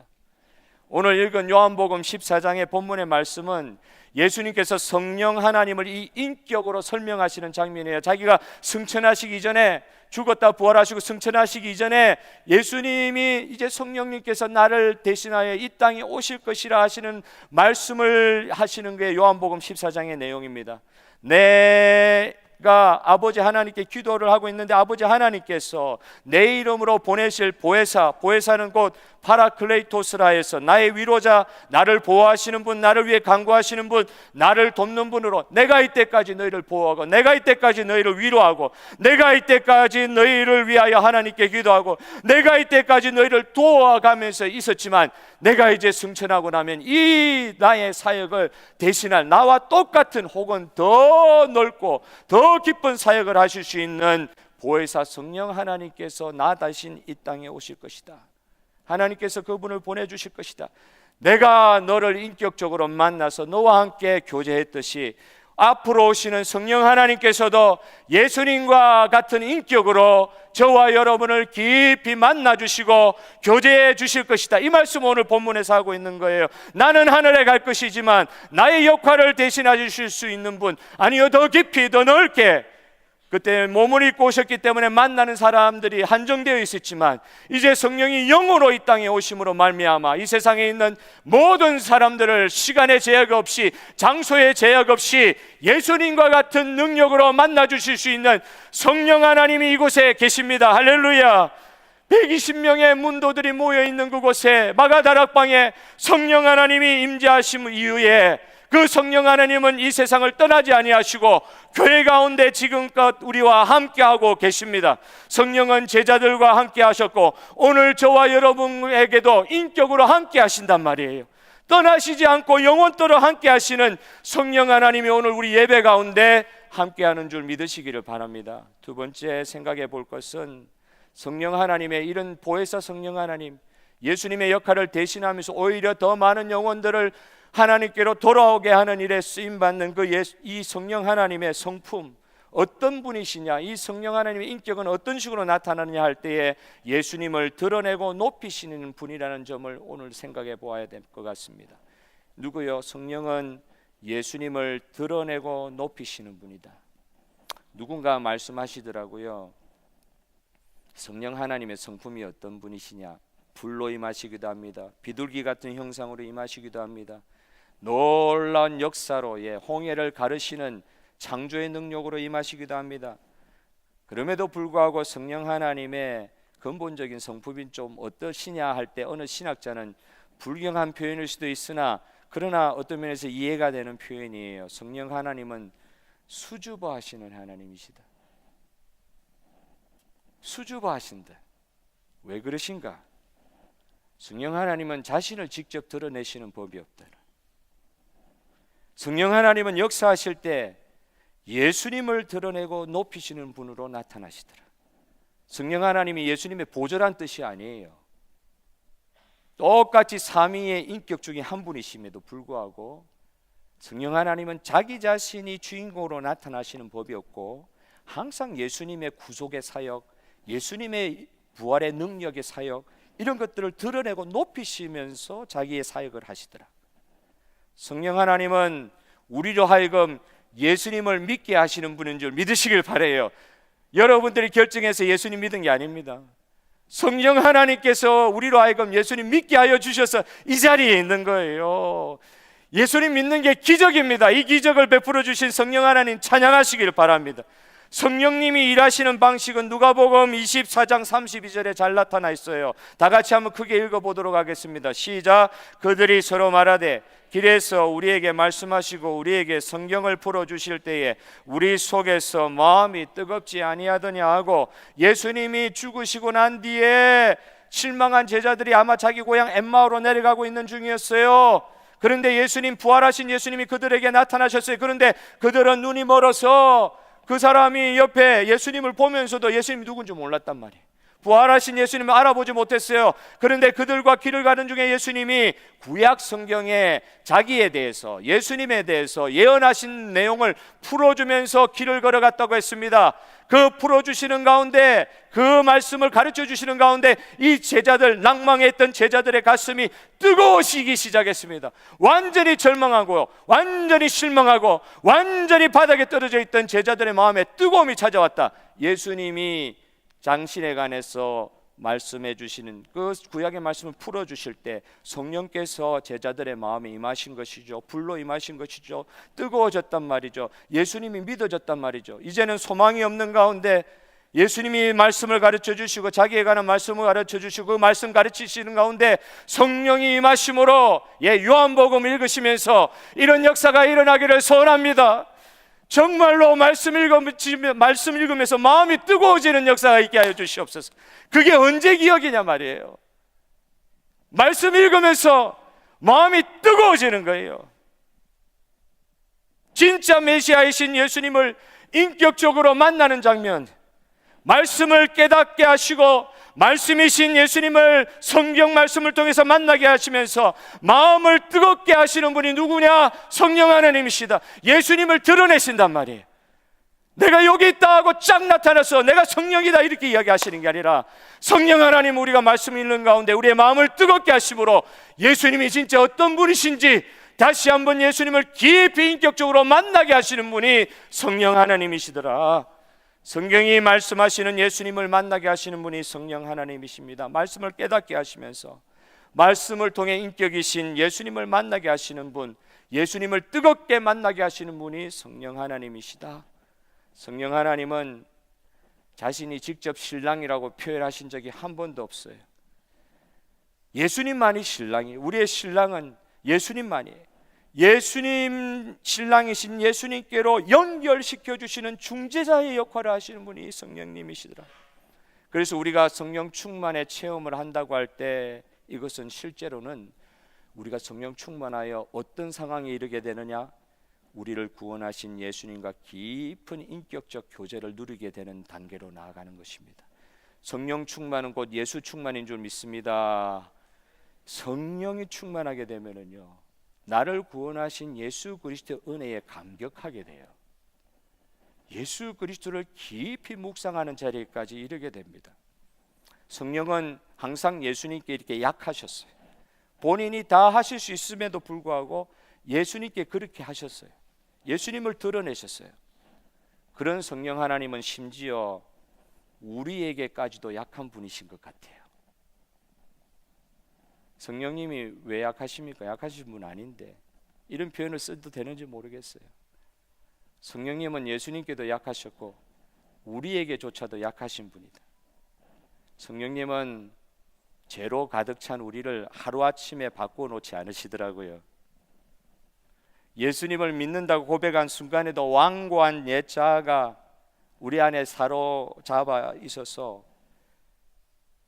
오늘 읽은 요한복음 14장의 본문의 말씀은 예수님께서 성령 하나님을 이 인격으로 설명하시는 장면이에요. 자기가 승천하시기 전에, 죽었다 부활하시고 승천하시기 이전에 예수님이 이제 성령님께서 나를 대신하여 이 땅에 오실 것이라 하시는 말씀을 하시는 게 요한복음 14장의 내용입니다. 내가 아버지 하나님께 기도를 하고 있는데 아버지 하나님께서 내 이름으로 보내실 보혜사, 보혜사는 곧 파라클레이토스라 해서 나의 위로자, 나를 보호하시는 분, 나를 위해 간구하시는 분, 나를 돕는 분으로 내가 이때까지 너희를 보호하고, 내가 이때까지 너희를 위로하고, 내가 이때까지 너희를 위하여 하나님께 기도하고, 내가 이때까지 너희를 도와가면서 있었지만 내가 이제 승천하고 나면 이 나의 사역을 대신할, 나와 똑같은 혹은 더 넓고 더 깊은 사역을 하실 수 있는 보혜사 성령 하나님께서 나 대신 이 땅에 오실 것이다. 하나님께서 그분을 보내주실 것이다. 내가 너를 인격적으로 만나서 너와 함께 교제했듯이 앞으로 오시는 성령 하나님께서도 예수님과 같은 인격으로 저와 여러분을 깊이 만나주시고 교제해 주실 것이다. 이 말씀 오늘 본문에서 하고 있는 거예요. 나는 하늘에 갈 것이지만 나의 역할을 대신해 주실 수 있는 분, 아니요 더 깊이 더 넓게, 그때 몸을 입고 오셨기 때문에 만나는 사람들이 한정되어 있었지만 이제 성령이 영으로 이 땅에 오심으로 말미암아 이 세상에 있는 모든 사람들을 시간의 제약 없이, 장소의 제약 없이 예수님과 같은 능력으로 만나 주실 수 있는 성령 하나님이 이곳에 계십니다. 할렐루야. 120명의 문도들이 모여 있는 그곳에 마가다락방에 성령 하나님이 임재하심 이후에 그 성령 하나님은 이 세상을 떠나지 아니하시고 교회 가운데 지금껏 우리와 함께하고 계십니다. 성령은 제자들과 함께 하셨고 오늘 저와 여러분에게도 인격으로 함께 하신단 말이에요. 떠나시지 않고 영원토록 함께 하시는 성령 하나님이 오늘 우리 예배 가운데 함께하는 줄 믿으시기를 바랍니다. 두 번째 생각해 볼 것은 성령 하나님의 이런 보혜사 성령 하나님, 예수님의 역할을 대신하면서 오히려 더 많은 영혼들을 하나님께로 돌아오게 하는 일에 쓰임받는 이 성령 하나님의 성품, 어떤 분이시냐, 이 성령 하나님의 인격은 어떤 식으로 나타나느냐 할 때에 예수님을 드러내고 높이시는 분이라는 점을 오늘 생각해 보아야 될 것 같습니다. 누구요? 성령은 예수님을 드러내고 높이시는 분이다. 누군가 말씀하시더라고요. 성령 하나님의 성품이 어떤 분이시냐? 불로 임하시기도 합니다. 비둘기 같은 형상으로 임하시기도 합니다. 놀라운 역사로 홍해를 가르시는 창조의 능력으로 임하시기도 합니다. 그럼에도 불구하고 성령 하나님의 근본적인 성품이 좀 어떠시냐 할 때 어느 신학자는 불경한 표현일 수도 있으나 그러나 어떤 면에서 이해가 되는 표현이에요. 성령 하나님은 수줍어하시는 하나님이시다. 수줍어하신다. 왜 그러신가? 성령 하나님은 자신을 직접 드러내시는 법이 없다. 성령 하나님은 역사하실 때 예수님을 드러내고 높이시는 분으로 나타나시더라. 성령 하나님이 예수님의 보조란 뜻이 아니에요. 똑같이 삼위의 인격 중에 한 분이심에도 불구하고 성령 하나님은 자기 자신이 주인공으로 나타나시는 법이 없고 항상 예수님의 구속의 사역, 예수님의 부활의 능력의 사역, 이런 것들을 드러내고 높이시면서 자기의 사역을 하시더라. 성령 하나님은 우리로 하여금 예수님을 믿게 하시는 분인 줄 믿으시길 바라요. 여러분들이 결정해서 예수님 믿은 게 아닙니다. 성령 하나님께서 우리로 하여금 예수님 믿게 하여 주셔서 이 자리에 있는 거예요. 예수님 믿는 게 기적입니다. 이 기적을 베풀어 주신 성령 하나님 찬양하시길 바랍니다. 성령님이 일하시는 방식은 누가복음 24장 32절에 잘 나타나 있어요. 다 같이 한번 크게 읽어보도록 하겠습니다. 시작. 그들이 서로 말하되 길에서 우리에게 말씀하시고 우리에게 성경을 풀어주실 때에 우리 속에서 마음이 뜨겁지 아니하더냐 하고, 예수님이 죽으시고 난 뒤에 실망한 제자들이 아마 자기 고향 엠마오로 내려가고 있는 중이었어요. 그런데 예수님, 부활하신 예수님이 그들에게 나타나셨어요. 그런데 그들은 눈이 멀어서 그 사람이 옆에 예수님을 보면서도 예수님이 누군지 몰랐단 말이에요. 부활하신 예수님을 알아보지 못했어요. 그런데 그들과 길을 가는 중에 예수님이 구약 성경에 자기에 대해서, 예수님에 대해서 예언하신 내용을 풀어주면서 길을 걸어갔다고 했습니다. 그 풀어주시는 가운데, 그 말씀을 가르쳐 주시는 가운데 이 제자들, 낭망했던 제자들의 가슴이 뜨거워지기 시작했습니다. 완전히 절망하고 완전히 실망하고 완전히 바닥에 떨어져 있던 제자들의 마음에 뜨거움이 찾아왔다. 예수님이 장신에 관해서 말씀해 주시는 그 구약의 말씀을 풀어 주실 때 성령께서 제자들의 마음에 임하신 것이죠. 불로 임하신 것이죠. 뜨거워졌단 말이죠. 예수님이 믿어졌단 말이죠. 이제는 소망이 없는 가운데 예수님이 말씀을 가르쳐 주시고 자기에 관한 말씀을 가르쳐 주시고 그 말씀 가르치시는 가운데 성령이 임하심으로, 요한복음 읽으시면서 이런 역사가 일어나기를 소원합니다. 정말로 말씀 읽으면서 마음이 뜨거워지는 역사가 있게 하여 주시옵소서. 그게 언제 기억이냐 말이에요. 말씀 읽으면서 마음이 뜨거워지는 거예요. 진짜 메시아이신 예수님을 인격적으로 만나는 장면, 말씀을 깨닫게 하시고 말씀이신 예수님을 성경 말씀을 통해서 만나게 하시면서 마음을 뜨겁게 하시는 분이 누구냐? 성령 하나님이시다. 예수님을 드러내신단 말이에요. 내가 여기 있다 하고 쫙 나타나서 내가 성령이다 이렇게 이야기하시는 게 아니라, 성령 하나님, 우리가 말씀 읽는 가운데 우리의 마음을 뜨겁게 하심으로 예수님이 진짜 어떤 분이신지 다시 한번 예수님을 깊이 인격적으로 만나게 하시는 분이 성령 하나님이시더라. 성경이 말씀하시는 예수님을 만나게 하시는 분이 성령 하나님이십니다. 말씀을 깨닫게 하시면서 말씀을 통해 인격이신 예수님을 만나게 하시는 분, 예수님을 뜨겁게 만나게 하시는 분이 성령 하나님이시다. 성령 하나님은 자신이 직접 신랑이라고 표현하신 적이 한 번도 없어요. 예수님만이 신랑이에요. 우리의 신랑은 예수님만이에요. 예수님 신랑이신 예수님께로 연결시켜 주시는 중재자의 역할을 하시는 분이 성령님이시더라. 그래서 우리가 성령 충만의 체험을 한다고 할 때 이것은 실제로는 우리가 성령 충만하여 어떤 상황에 이르게 되느냐, 우리를 구원하신 예수님과 깊은 인격적 교제를 누리게 되는 단계로 나아가는 것입니다. 성령 충만은 곧 예수 충만인 줄 믿습니다. 성령이 충만하게 되면은요, 나를 구원하신 예수 그리스도의 은혜에 감격하게 돼요. 예수 그리스도를 깊이 묵상하는 자리까지 이르게 됩니다. 성령은 항상 예수님께 이렇게 약하셨어요. 본인이 다 하실 수 있음에도 불구하고 예수님께 그렇게 하셨어요. 예수님을 드러내셨어요. 그런 성령 하나님은 심지어 우리에게까지도 약한 분이신 것 같아요. 성령님이 왜 약하십니까? 약하신 분 아닌데 이런 표현을 써도 되는지 모르겠어요. 성령님은 예수님께도 약하셨고 우리에게조차도 약하신 분이다. 성령님은 죄로 가득 찬 우리를 하루아침에 바꿔놓지 않으시더라고요. 예수님을 믿는다고 고백한 순간에도 완고한 옛 자아가 우리 안에 사로잡아 있어서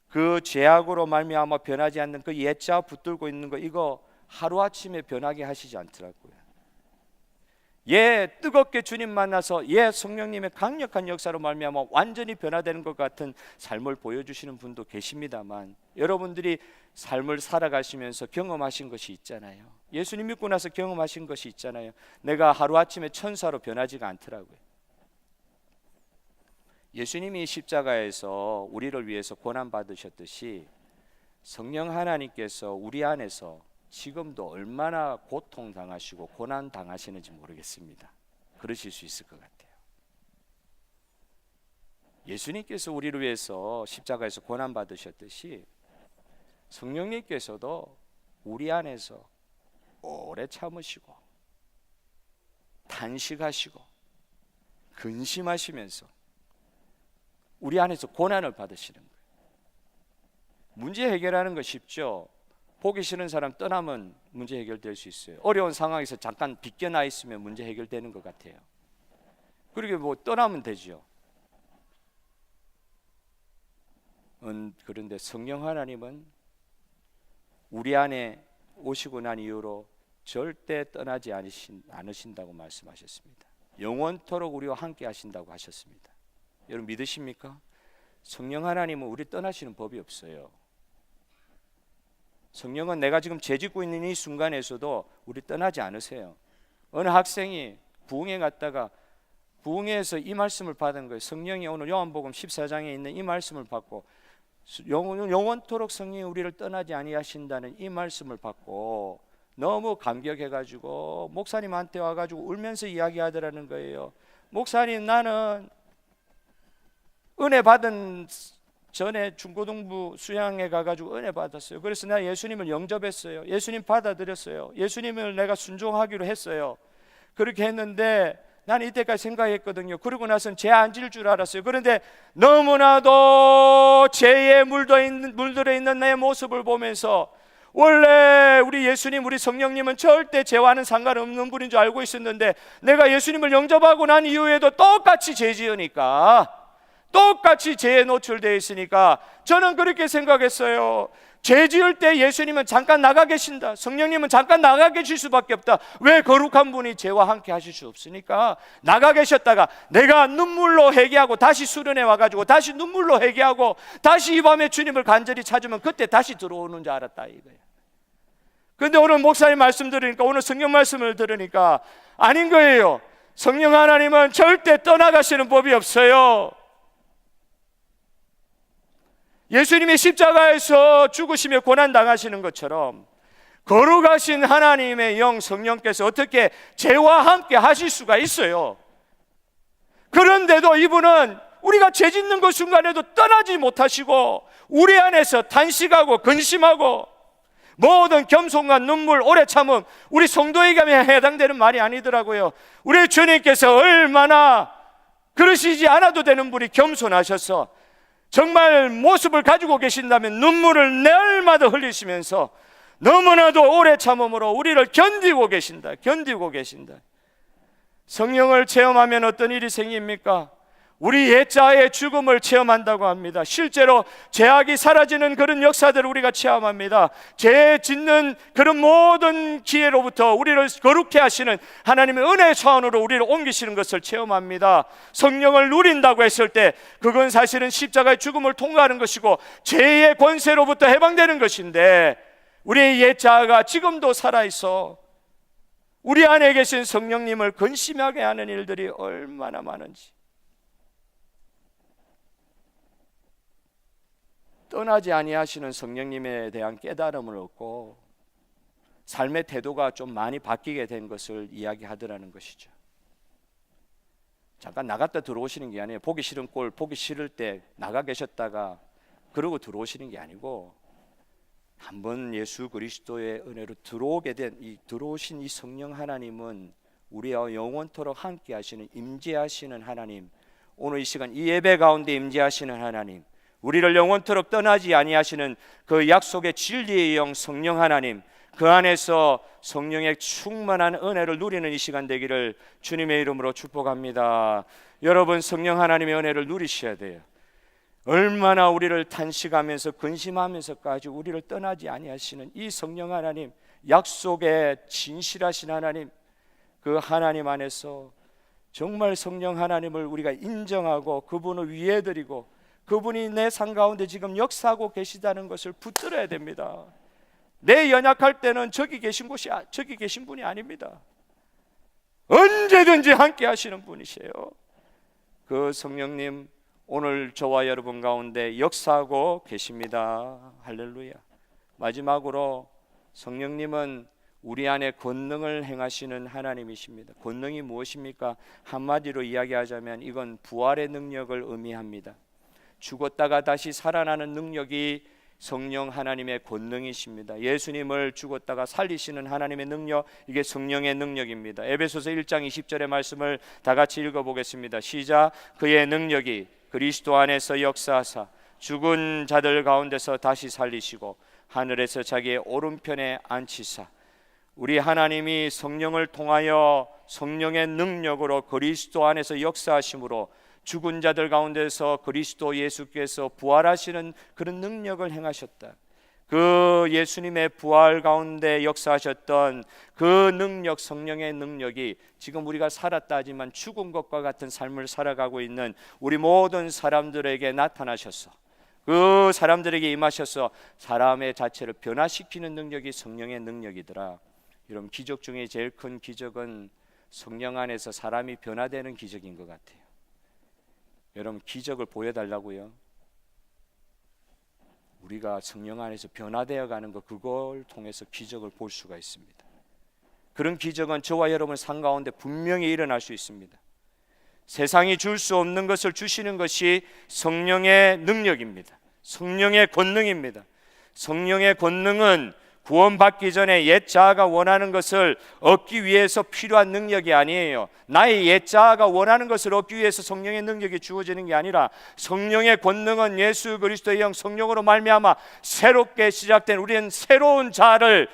그 죄악으로 말미암아 변하지 않는 그 옛 자아 붙들고 있는 거, 이거 하루아침에 변하게 하시지 않더라고요. 뜨겁게 주님 만나서 성령님의 강력한 역사로 말미암아 완전히 변화되는 것 같은 삶을 보여주시는 분도 계십니다만, 여러분들이 삶을 살아가시면서 경험하신 것이 있잖아요. 예수님 믿고 나서 경험하신 것이 있잖아요. 내가 하루아침에 천사로 변하지가 않더라고요. 예수님이 십자가에서 우리를 위해서 고난 받으셨듯이 성령 하나님께서 우리 안에서 지금도 얼마나 고통당하시고 고난당하시는지 모르겠습니다. 그러실 수 있을 것 같아요. 예수님께서 우리를 위해서 십자가에서 고난받으셨듯이 성령님께서도 우리 안에서 오래 참으시고 단식하시고 근심하시면서 우리 안에서 고난을 받으시는 거예요. 문제 해결하는 거 쉽죠. 보기 싫은 사람 떠나면 문제 해결될 수 있어요. 어려운 상황에서 잠깐 빗겨나 있으면 문제 해결되는 것 같아요. 그러게 뭐 떠나면 되죠. 그런데 성령 하나님은 우리 안에 오시고 난 이후로 절대 떠나지 않으신다고 말씀하셨습니다. 영원토록 우리와 함께 하신다고 하셨습니다. 여러분 믿으십니까? 성령 하나님은 우리 떠나시는 법이 없어요. 성령은 내가 지금 재짓고 있는 이 순간에서도 우리 떠나지 않으세요. 어느 학생이 부흥회 갔다가 부흥회에서 이 말씀을 받은 거예요. 성령이 오늘 요한복음 14장에 있는 이 말씀을 받고 영원토록 성령이 우리를 떠나지 아니하신다는 이 말씀을 받고 너무 감격해가지고 목사님한테 와가지고 울면서 이야기하더라는 거예요. 목사님, 나는 은혜 받은 전에 중고등부 수양회 가가지고 은혜 받았어요. 그래서 내가 예수님을 영접했어요. 예수님 받아들였어요. 예수님을 내가 순종하기로 했어요. 그렇게 했는데 나는 이때까지 생각했거든요. 그러고 나서는 죄 안 질 줄 알았어요. 그런데 너무나도 죄에 물들어 있는 내 모습을 보면서 원래 우리 예수님, 우리 성령님은 절대 죄와는 상관없는 분인 줄 알고 있었는데 내가 예수님을 영접하고 난 이후에도 똑같이 죄 지으니까, 똑같이 죄에 노출되어 있으니까 저는 그렇게 생각했어요. 죄 지을 때 예수님은 잠깐 나가 계신다, 성령님은 잠깐 나가 계실 수밖에 없다. 왜? 거룩한 분이 죄와 함께 하실 수 없으니까 나가 계셨다가 내가 눈물로 회개하고 다시 수련회 와가지고 다시 눈물로 회개하고 다시 이 밤에 주님을 간절히 찾으면 그때 다시 들어오는 줄 알았다 이거예요. 근데 오늘 목사님 말씀 들으니까, 오늘 성경 말씀을 들으니까 아닌 거예요. 성령 하나님은 절대 떠나가시는 법이 없어요. 예수님이 십자가에서 죽으시며 고난당하시는 것처럼 거룩하신 하나님의 영 성령께서 어떻게 죄와 함께 하실 수가 있어요. 그런데도 이분은 우리가 죄 짓는 그 순간에도 떠나지 못하시고 우리 안에서 단식하고 근심하고 모든 겸손과 눈물, 오래 참음, 우리 성도에게 해당되는 말이 아니더라고요. 우리 주님께서 얼마나 그러시지 않아도 되는 분이 겸손하셔서 정말 모습을 가지고 계신다면 눈물을 날마다 흘리시면서 너무나도 오래 참음으로 우리를 견디고 계신다. 성령을 체험하면 어떤 일이 생깁니까? 우리 옛자의 죽음을 체험한다고 합니다. 실제로 죄악이 사라지는 그런 역사들을 우리가 체험합니다. 죄 짓는 그런 모든 기회로부터 우리를 거룩해 하시는 하나님의 은혜 차원으로 우리를 옮기시는 것을 체험합니다. 성령을 누린다고 했을 때 그건 사실은 십자가의 죽음을 통과하는 것이고 죄의 권세로부터 해방되는 것인데, 우리의 옛자가 지금도 살아있어 우리 안에 계신 성령님을 근심하게 하는 일들이 얼마나 많은지, 떠나지 아니하시는 성령님에 대한 깨달음을 얻고 삶의 태도가 좀 많이 바뀌게 된 것을 이야기하더라는 것이죠. 잠깐 나갔다 들어오시는 게 아니에요. 보기 싫은 꼴, 보기 싫을 때 나가 계셨다가 그러고 들어오시는 게 아니고, 한번 예수 그리스도의 은혜로 들어오신 이 성령 하나님은 우리와 영원토록 함께 하시는, 임재하시는 하나님, 오늘 이 시간 이 예배 가운데 임재하시는 하나님, 우리를 영원토록 떠나지 아니하시는 그 약속의 진리의 영 성령 하나님, 그 안에서 성령의 충만한 은혜를 누리는 이 시간 되기를 주님의 이름으로 축복합니다. 여러분, 성령 하나님의 은혜를 누리셔야 돼요. 얼마나 우리를 탄식하면서 근심하면서까지 우리를 떠나지 아니하시는 이 성령 하나님, 약속의 진실하신 하나님, 그 하나님 안에서 정말 성령 하나님을 우리가 인정하고 그분을 위해드리고 그분이 내 삶 가운데 지금 역사하고 계시다는 것을 붙들어야 됩니다. 내 연약할 때는 저기 계신 분이 아닙니다. 언제든지 함께 하시는 분이세요. 그 성령님 오늘 저와 여러분 가운데 역사하고 계십니다. 할렐루야. 마지막으로 성령님은 우리 안에 권능을 행하시는 하나님이십니다. 권능이 무엇입니까? 한마디로 이야기하자면 이건 부활의 능력을 의미합니다. 죽었다가 다시 살아나는 능력이 성령 하나님의 권능이십니다. 예수님을 죽었다가 살리시는 하나님의 능력, 이게 성령의 능력입니다. 에베소서 1장 20절의 말씀을 다 같이 읽어보겠습니다. 시작. 그의 능력이 그리스도 안에서 역사하사 죽은 자들 가운데서 다시 살리시고 하늘에서 자기의 오른편에 앉히사. 우리 하나님이 성령을 통하여 성령의 능력으로 그리스도 안에서 역사하심으로 죽은 자들 가운데서 그리스도 예수께서 부활하시는 그런 능력을 행하셨다. 그 예수님의 부활 가운데 역사하셨던 그 능력, 성령의 능력이 지금 우리가 살았다 하지만 죽은 것과 같은 삶을 살아가고 있는 우리 모든 사람들에게 나타나셔서 그 사람들에게 임하셔서 사람의 자체를 변화시키는 능력이 성령의 능력이더라. 이런 기적 중에 제일 큰 기적은 성령 안에서 사람이 변화되는 기적인 것 같아요. 여러분, 기적을 보여달라고요? 우리가 성령 안에서 변화되어 가는 것, 그걸 통해서 기적을 볼 수가 있습니다. 그런 기적은 저와 여러분 삶 가운데 분명히 일어날 수 있습니다. 세상이 줄 수 없는 것을 주시는 것이 성령의 능력입니다. 성령의 권능입니다. 성령의 권능은 구원받기 전에 옛 자아가 원하는 것을 얻기 위해서 필요한 능력이 아니에요. 나의 옛 자아가 원하는 것을 얻기 위해서 성령의 능력이 주어지는 게 아니라 성령의 권능은 예수 그리스도의 영 성령으로 말미암아 새롭게 시작된 우리는 새로운 자아를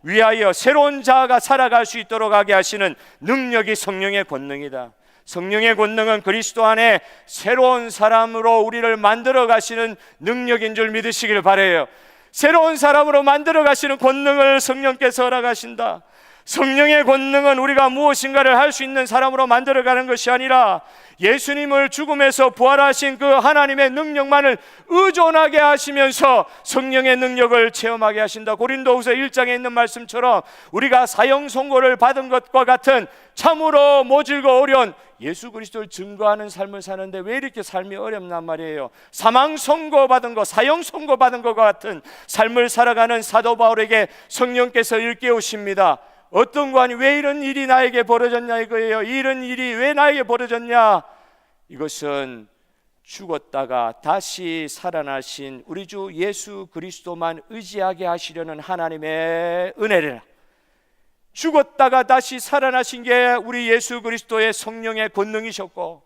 위하여 새로운 자아가 살아갈 수 있도록 하게 하시는 능력이 성령의 권능이다. 성령의 권능은 그리스도 안에 새로운 사람으로 우리를 만들어 가시는 능력인 줄 믿으시길 바라요. 새로운 사람으로 만들어 가시는 권능을 성령께서 허락하신다. 성령의 권능은 우리가 무엇인가를 할 수 있는 사람으로 만들어 가는 것이 아니라 예수님을 죽음에서 부활하신 그 하나님의 능력만을 의존하게 하시면서 성령의 능력을 체험하게 하신다. 고린도후서 1장에 있는 말씀처럼 우리가 사형 선고를 받은 것과 같은 참으로 모질고 어려운 예수 그리스도를 증거하는 삶을 사는데 왜 이렇게 삶이 어렵단 말이에요. 사망 선고받은 것, 사형 선고받은 것과 같은 삶을 살아가는 사도 바울에게 성령께서 일깨우십니다. 어떤 관이 왜 이런 일이 나에게 벌어졌냐 이거예요. 이런 일이 왜 나에게 벌어졌냐? 이것은 죽었다가 다시 살아나신 우리 주 예수 그리스도만 의지하게 하시려는 하나님의 은혜라. 죽었다가 다시 살아나신 게 우리 예수 그리스도의 성령의 권능이셨고,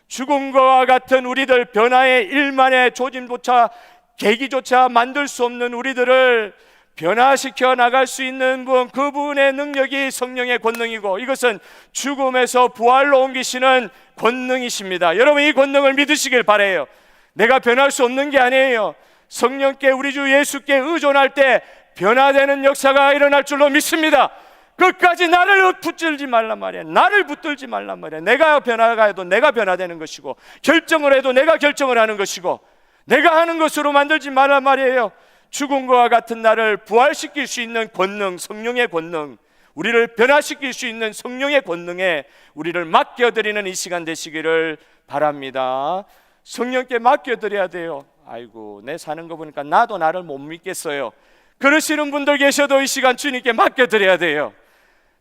죽은 것과 같은 우리들 변화의 일만의 조짐조차 계기조차 만들 수 없는 우리들을 변화시켜 나갈 수 있는 분, 그분의 능력이 성령의 권능이고, 이것은 죽음에서 부활로 옮기시는 권능이십니다. 여러분, 이 권능을 믿으시길 바라요. 내가 변할 수 없는 게 아니에요. 성령께, 우리 주 예수께 의존할 때 변화되는 역사가 일어날 줄로 믿습니다. 끝까지 나를 붙들지 말란 말이야. 나를 붙들지 말란 말이야. 내가 변화가 해도 내가 변화되는 것이고, 결정을 해도 내가 결정을 하는 것이고, 내가 하는 것으로 만들지 말란 말이에요. 죽은 것과 같은 나를 부활시킬 수 있는 권능, 성령의 권능, 우리를 변화시킬 수 있는 성령의 권능에 우리를 맡겨드리는 이 시간 되시기를 바랍니다. 성령께 맡겨드려야 돼요. 아이고, 내 사는 거 보니까 나도 나를 못 믿겠어요. 그러시는 분들 계셔도 이 시간 주님께 맡겨드려야 돼요.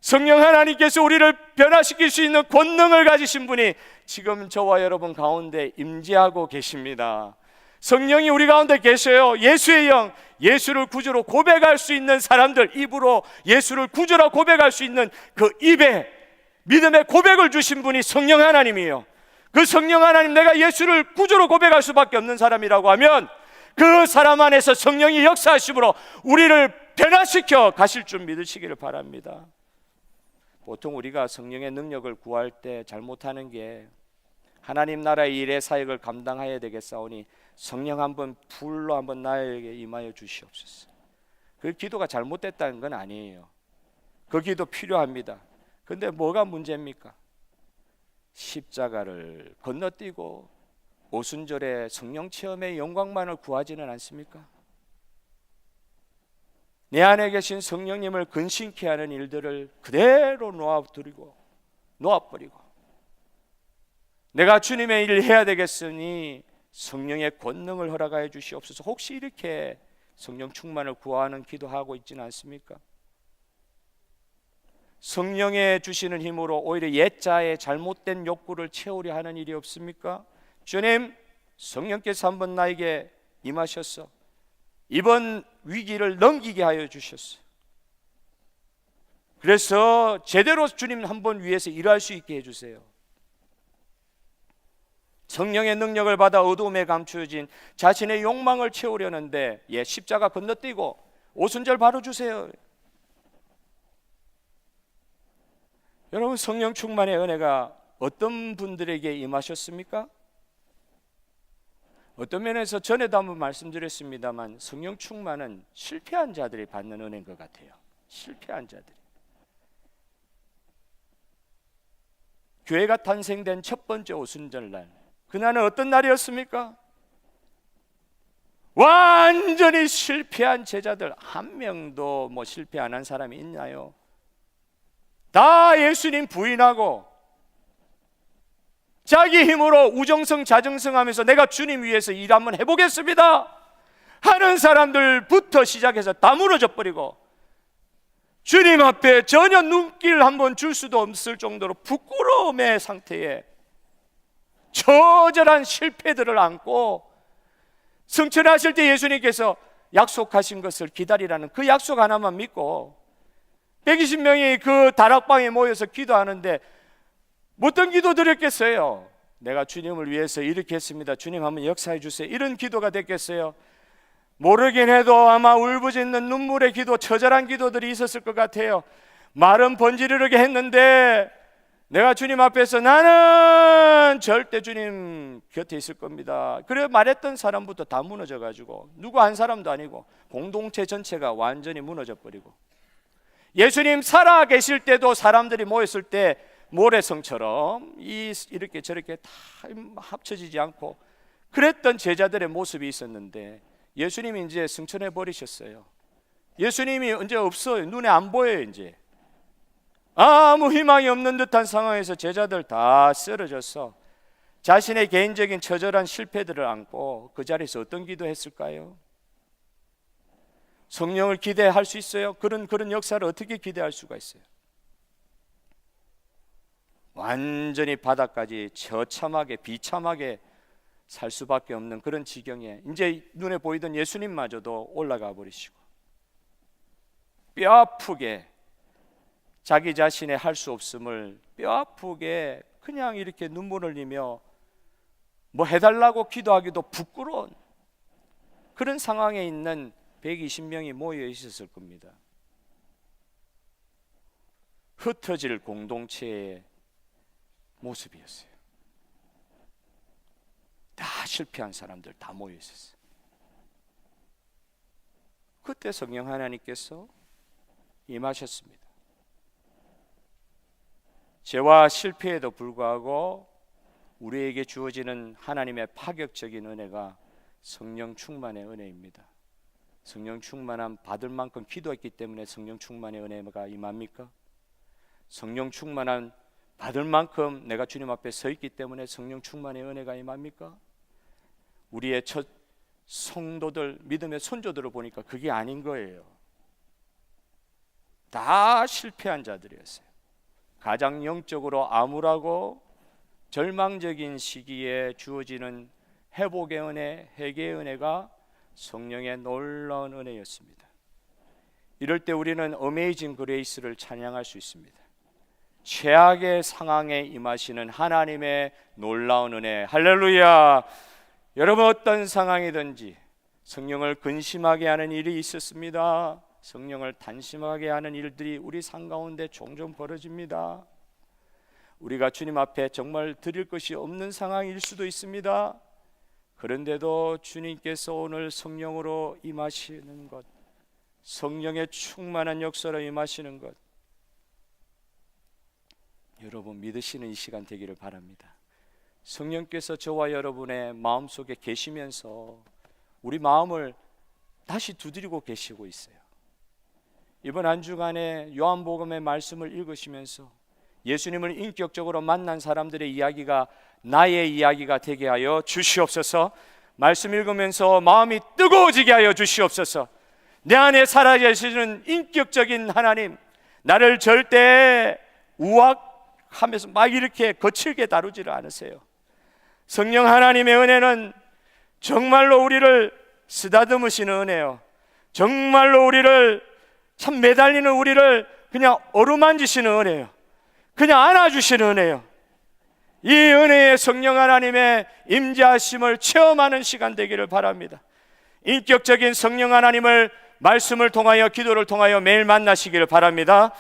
성령 하나님께서 우리를 변화시킬 수 있는 권능을 가지신 분이 지금 저와 여러분 가운데 임재하고 계십니다. 성령이 우리 가운데 계셔요. 예수의 영, 예수를 구주로 고백할 수 있는 사람들, 입으로 예수를 구주로 고백할 수 있는 그 입에 믿음의 고백을 주신 분이 성령 하나님이에요. 그 성령 하나님, 내가 예수를 구주로 고백할 수밖에 없는 사람이라고 하면 그 사람 안에서 성령이 역사하심으로 우리를 변화시켜 가실 줄 믿으시기를 바랍니다. 보통 우리가 성령의 능력을 구할 때 잘못하는 게, 하나님 나라의 일의 사역을 감당해야 되겠사오니 성령 한번 불로 한번 나에게 임하여 주시옵소서. 그 기도가 잘못됐다는 건 아니에요. 그 기도 필요합니다. 그런데 뭐가 문제입니까? 십자가를 건너뛰고 오순절에 성령 체험의 영광만을 구하지는 않습니까? 내 안에 계신 성령님을 근심케 하는 일들을 그대로 놓아버리고 내가 주님의 일을 해야 되겠으니 성령의 권능을 허락하여 주시옵소서. 혹시 이렇게 성령 충만을 구하는 기도하고 있지는 않습니까? 성령의 주시는 힘으로 오히려 옛자의 잘못된 욕구를 채우려 하는 일이 없습니까? 주님, 성령께서 한번 나에게 임하셔서 이번 위기를 넘기게 하여 주셨어. 그래서 제대로 주님 한번 위해서 일할 수 있게 해주세요. 성령의 능력을 받아 어두움에 감추어진 자신의 욕망을 채우려는데 십자가 건너뛰고 오순절 바로 주세요. 여러분, 성령 충만의 은혜가 어떤 분들에게 임하셨습니까? 어떤 면에서 전에도 한번 말씀드렸습니다만 성령 충만은 실패한 자들이 받는 은혜인 것 같아요. 실패한 자들이. 교회가 탄생된 첫 번째 오순절날, 그날은 어떤 날이었습니까? 완전히 실패한 제자들, 한 명도 실패 안 한 사람이 있나요? 다 예수님 부인하고 자기 힘으로 우정성 자정성하면서 내가 주님 위해서 일 한번 해보겠습니다 하는 사람들부터 시작해서 다 무너져 버리고 주님 앞에 전혀 눈길 한번 줄 수도 없을 정도로 부끄러움의 상태에 처절한 실패들을 안고 승천하실 때 예수님께서 약속하신 것을 기다리라는 그 약속 하나만 믿고 120명이 그 다락방에 모여서 기도하는데 어떤 기도 드렸겠어요? 내가 주님을 위해서 이렇게 했습니다, 주님 한번 역사해 주세요, 이런 기도가 됐겠어요? 모르긴 해도 아마 울부짖는 눈물의 기도, 처절한 기도들이 있었을 것 같아요. 말은 번지르르게 했는데 내가 주님 앞에서 나는 절대 주님 곁에 있을 겁니다, 그래 말했던 사람부터 다 무너져 가지고 누구 한 사람도 아니고 공동체 전체가 완전히 무너져 버리고, 예수님 살아 계실 때도 사람들이 모였을 때 모래성처럼 이렇게 저렇게 다 합쳐지지 않고 그랬던 제자들의 모습이 있었는데 예수님이 이제 승천해 버리셨어요. 예수님이 이제 없어요. 눈에 안 보여요. 이제 아무 희망이 없는 듯한 상황에서 제자들 다 쓰러져서 자신의 개인적인 처절한 실패들을 안고 그 자리에서 어떤 기도했을까요? 성령을 기대할 수 있어요? 그런 역사를 어떻게 기대할 수가 있어요? 완전히 바닥까지 처참하게 비참하게 살 수밖에 없는 그런 지경에 이제 눈에 보이던 예수님마저도 올라가 버리시고 뼈아프게 자기 자신의 할 수 없음을 뼈아프게 그냥 이렇게 눈물을 흘리며 뭐 해달라고 기도하기도 부끄러운 그런 상황에 있는 120명이 모여 있었을 겁니다. 흩어질 공동체의 모습이었어요. 다 실패한 사람들 다 모여 있었어요. 그때 성령 하나님께서 임하셨습니다. 죄와 실패에도 불구하고 우리에게 주어지는 하나님의 파격적인 은혜가 성령 충만의 은혜입니다. 성령 충만함 받을 만큼 기도했기 때문에 성령 충만의 은혜가 임합니까? 성령 충만한 받을 만큼 내가 주님 앞에 서 있기 때문에 성령 충만의 은혜가 임합니까? 우리의 첫 성도들, 믿음의 선조들을 보니까 그게 아닌 거예요. 다 실패한 자들이었어요. 가장 영적으로 암울하고 절망적인 시기에 주어지는 회복의 은혜, 회개의 은혜가 성령의 놀라운 은혜였습니다. 이럴 때 우리는 어메이징 그레이스를 찬양할 수 있습니다. 최악의 상황에 임하시는 하나님의 놀라운 은혜, 할렐루야. 여러분 어떤 상황이든지 성령을 근심하게 하는 일이 있었습니다. 성령을 단심하게 하는 일들이 우리 삶 가운데 종종 벌어집니다. 우리가 주님 앞에 정말 드릴 것이 없는 상황일 수도 있습니다. 그런데도 주님께서 오늘 성령으로 임하시는 것, 성령의 충만한 역사로 임하시는 것, 여러분 믿으시는 이 시간 되기를 바랍니다. 성령께서 저와 여러분의 마음속에 계시면서 우리 마음을 다시 두드리고 계시고 있어요. 이번 한 주간에 요한복음의 말씀을 읽으시면서 예수님을 인격적으로 만난 사람들의 이야기가 나의 이야기가 되게 하여 주시옵소서. 말씀 읽으면서 마음이 뜨거워지게 하여 주시옵소서. 내 안에 살아계시는 인격적인 하나님, 나를 절대 우악하면서 막 이렇게 거칠게 다루지를 않으세요. 성령 하나님의 은혜는 정말로 우리를 쓰다듬으시는 은혜요, 정말로 우리를 참 매달리는 우리를 그냥 어루만지시는 은혜요, 그냥 안아주시는 은혜요. 이 은혜의 성령 하나님의 임재하심을 체험하는 시간 되기를 바랍니다. 인격적인 성령 하나님을 말씀을 통하여, 기도를 통하여 매일 만나시기를 바랍니다.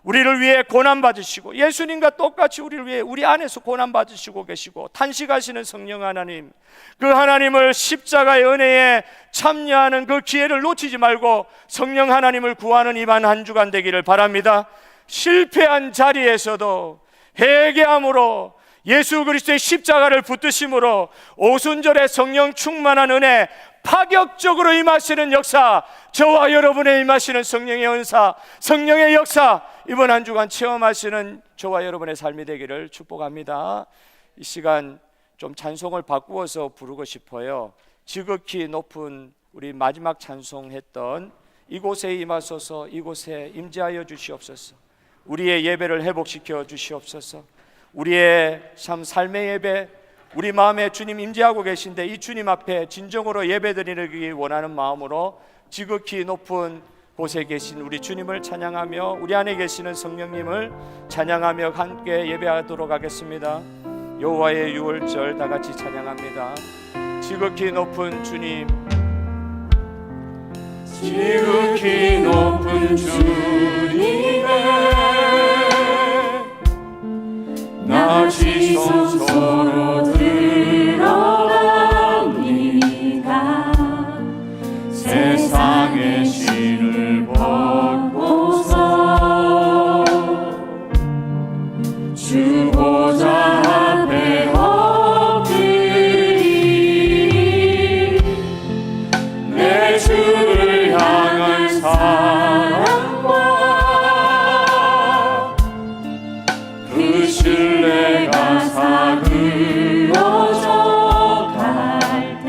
우리를 위해 고난받으시고, 예수님과 똑같이 우리를 위해 우리 안에서 고난받으시고 계시고 탄식하시는 성령 하나님, 그 하나님을 십자가의 은혜에 참여하는 그 기회를 놓치지 말고 성령 하나님을 구하는 이번 한 주간 되기를 바랍니다. 실패한 자리에서도 회개함으로, 예수 그리스도의 십자가를 붙드심으로 오순절의 성령 충만한 은혜, 파격적으로 임하시는 역사, 저와 여러분의 임하시는 성령의 은사, 성령의 역사, 이번 한 주간 체험하시는 저와 여러분의 삶이 되기를 축복합니다. 이 시간 좀 찬송을 바꾸어서 부르고 싶어요. 지극히 높은 우리 마지막 찬송했던 이곳에 임하소서, 이곳에 임재하여 주시옵소서. 우리의 예배를 회복시켜 주시옵소서. 우리의 참 삶의 예배, 우리 마음에 주님 임재하고 계신데 이 주님 앞에 진정으로 예배드리기 원하는 마음으로 지극히 높은 곳에 계신 우리 주님을 찬양하며 우리 안에 계시는 성령님을 찬양하며 함께 예배하도록 하겠습니다. 여호와의 유월절 다 같이 찬양합니다. 지극히 높은 주님, 지극히 높은 주님의 낮이 성소로 들어갑니다. 세상의 신을 벗고서 주 보좌 앞에 엎드리 내 주를 향한 사랑과 그 신뢰가 사그러져 갈 때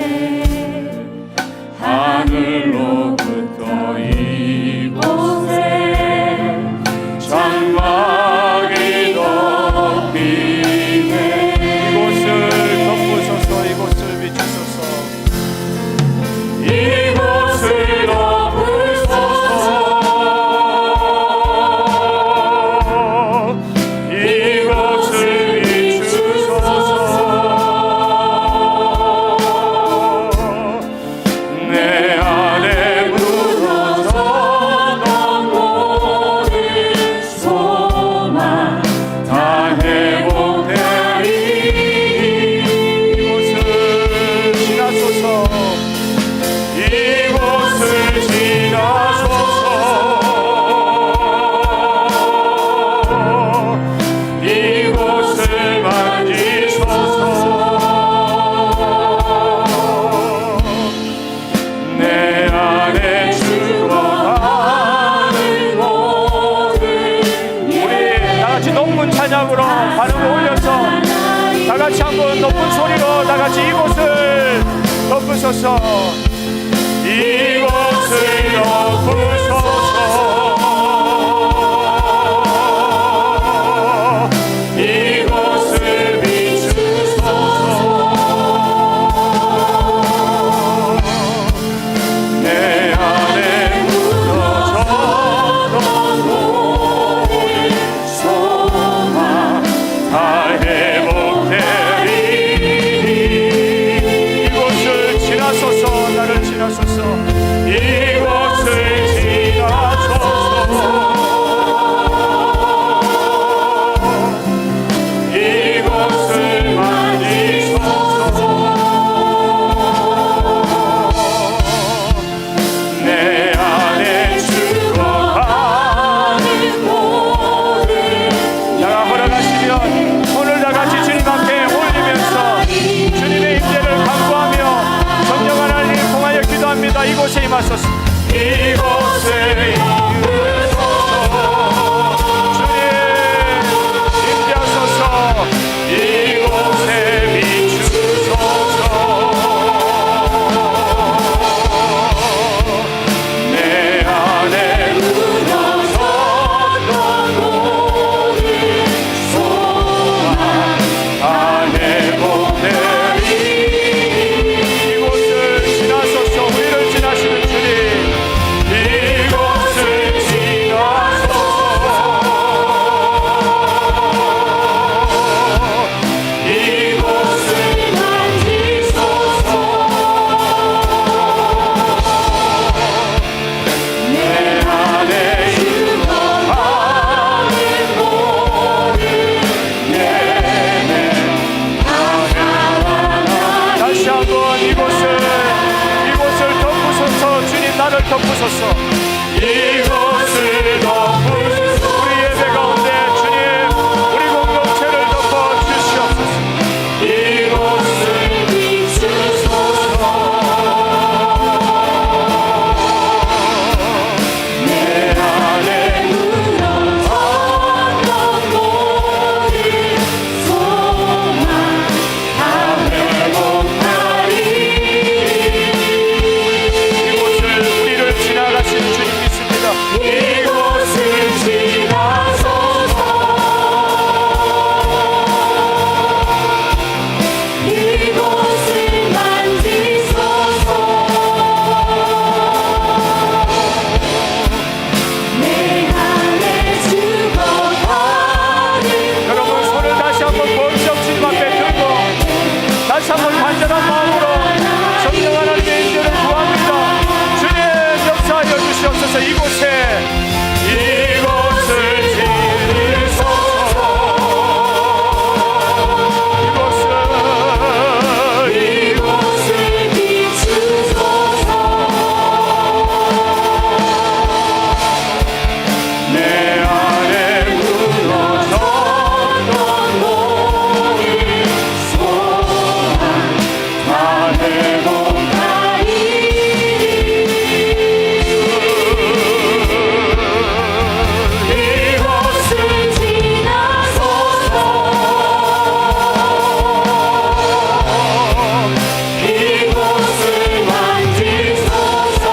하늘로부터 이곳에 장막이 덮이네. 이곳을 덮으소서, 이곳을 비추소서, 이곳을 덮으소서, 이곳을 비추소서. 내 안에 묻어서던 모든 소망 다 회복되리. 이곳을 지나소서, 이곳을 지나소서, 이곳을 만지소서. 내 안에 죽어가는 모든 우리 다같이 높은 찬양으로 발음을 올려서 다같이 한번 높은 소리로 다같이 이곳을 덮으소서, 이곳을 덮으소서, 이곳을 비추소서. 내 안에 묻어서던 모든 소망 다 회복되리. 이곳을 지나소서, 나를 지나소서, 이곳을 지나소서, 이곳을 만지소서. 내 안에 죽어가는 모든 자가 걸어가시면 오늘 다같이 주님 앞에 올리면서 주님의 임재를 간구하며 성령 하나님 통하여 기도합니다. 이곳에 임하소서, 이곳에 임하소서. 주님 임재하소서, 이곳에 비추소서. 이곳을 덮으소서. 주님 나를 덮으소서. 이곳을 덮으소서. 우리 예배 가운데 주님 우리 공동체를 덮어 주시옵소서. 이곳을 비추소서. 내 안에 무너졌던 모든 소망 다 회복하리. 이곳을 우리를 지나가신 주님 믿습니다. 이곳을 지나소서. 이곳을 만지소서. 내 안에 죽어가는 여러분 손을 다시 한번 번쩍 주님 앞에 들고 다시 한번 간절한 마음으로 성령 하나님의 인도를 구합니다. 주님 역사하여 주시옵소서. 이곳을 지으소서. 이곳을 비추소서. 내 안에 무너졌던 모든 소망 다 회복하리. 이곳을 지나소서. 이곳을 만지소서.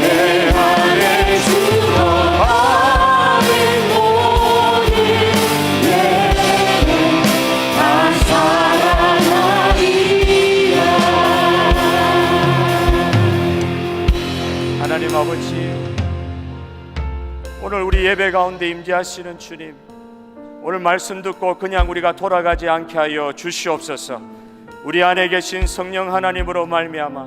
내 안에 죽어가는 모든 내는 다 살아나리라. 하나님 아버지, 오늘 우리 예배 가운데 임재하시는 주님, 오늘 말씀 듣고 그냥 우리가 돌아가지 않게 하여 주시옵소서. 우리 안에 계신 성령 하나님으로 말미암아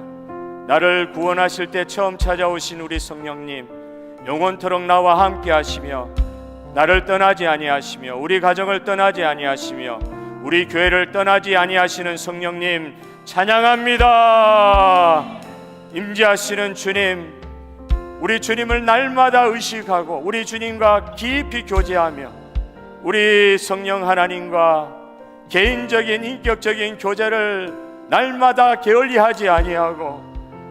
나를 구원하실 때 처음 찾아오신 우리 성령님, 영원토록 나와 함께 하시며 나를 떠나지 아니하시며 우리 가정을 떠나지 아니하시며 우리 교회를 떠나지 아니하시는 성령님 찬양합니다. 임재하시는 주님, 우리 주님을 날마다 의식하고 우리 주님과 깊이 교제하며 우리 성령 하나님과 개인적인 인격적인 교제를 날마다 게을리하지 아니하고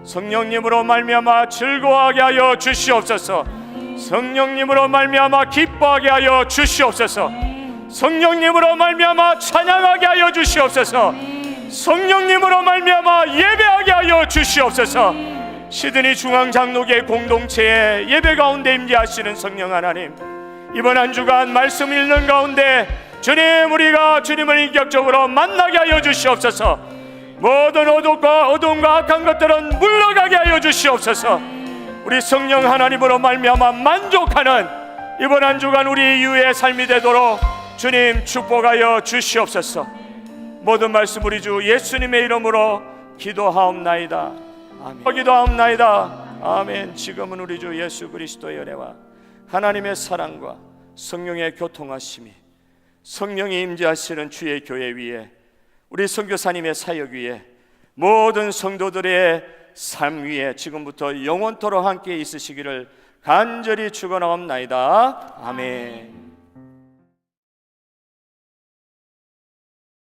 성령님으로 말미암아 즐거워하게 하여 주시옵소서. 성령님으로 말미암아 기뻐하게 하여 주시옵소서. 성령님으로 말미암아 찬양하게 하여 주시옵소서. 성령님으로 말미암아 예배하게 하여 주시옵소서. 시드니 중앙장로교 공동체의 예배 가운데 임재하시는 성령 하나님, 이번 한 주간 말씀 읽는 가운데 주님, 우리가 주님을 인격적으로 만나게 하여 주시옵소서. 모든 어둠과 악한 것들은 물러가게 하여 주시옵소서. 우리 성령 하나님으로 말미암아 만족하는 이번 한 주간 우리 이후의 삶이 되도록 주님 축복하여 주시옵소서. 모든 말씀 우리 주 예수님의 이름으로 기도하옵나이다. 아멘. 기도하옵나이다. 아멘. 지금은 우리 주 예수 그리스도의 은혜와 하나님의 사랑과 성령의 교통하심이, 성령이 임재하시는 주의 교회 위에, 우리 선교사님의 사역 위에, 모든 성도들의 삶 위에 지금부터 영원토록 함께 있으시기를 간절히 축원하옵나이다. 아멘.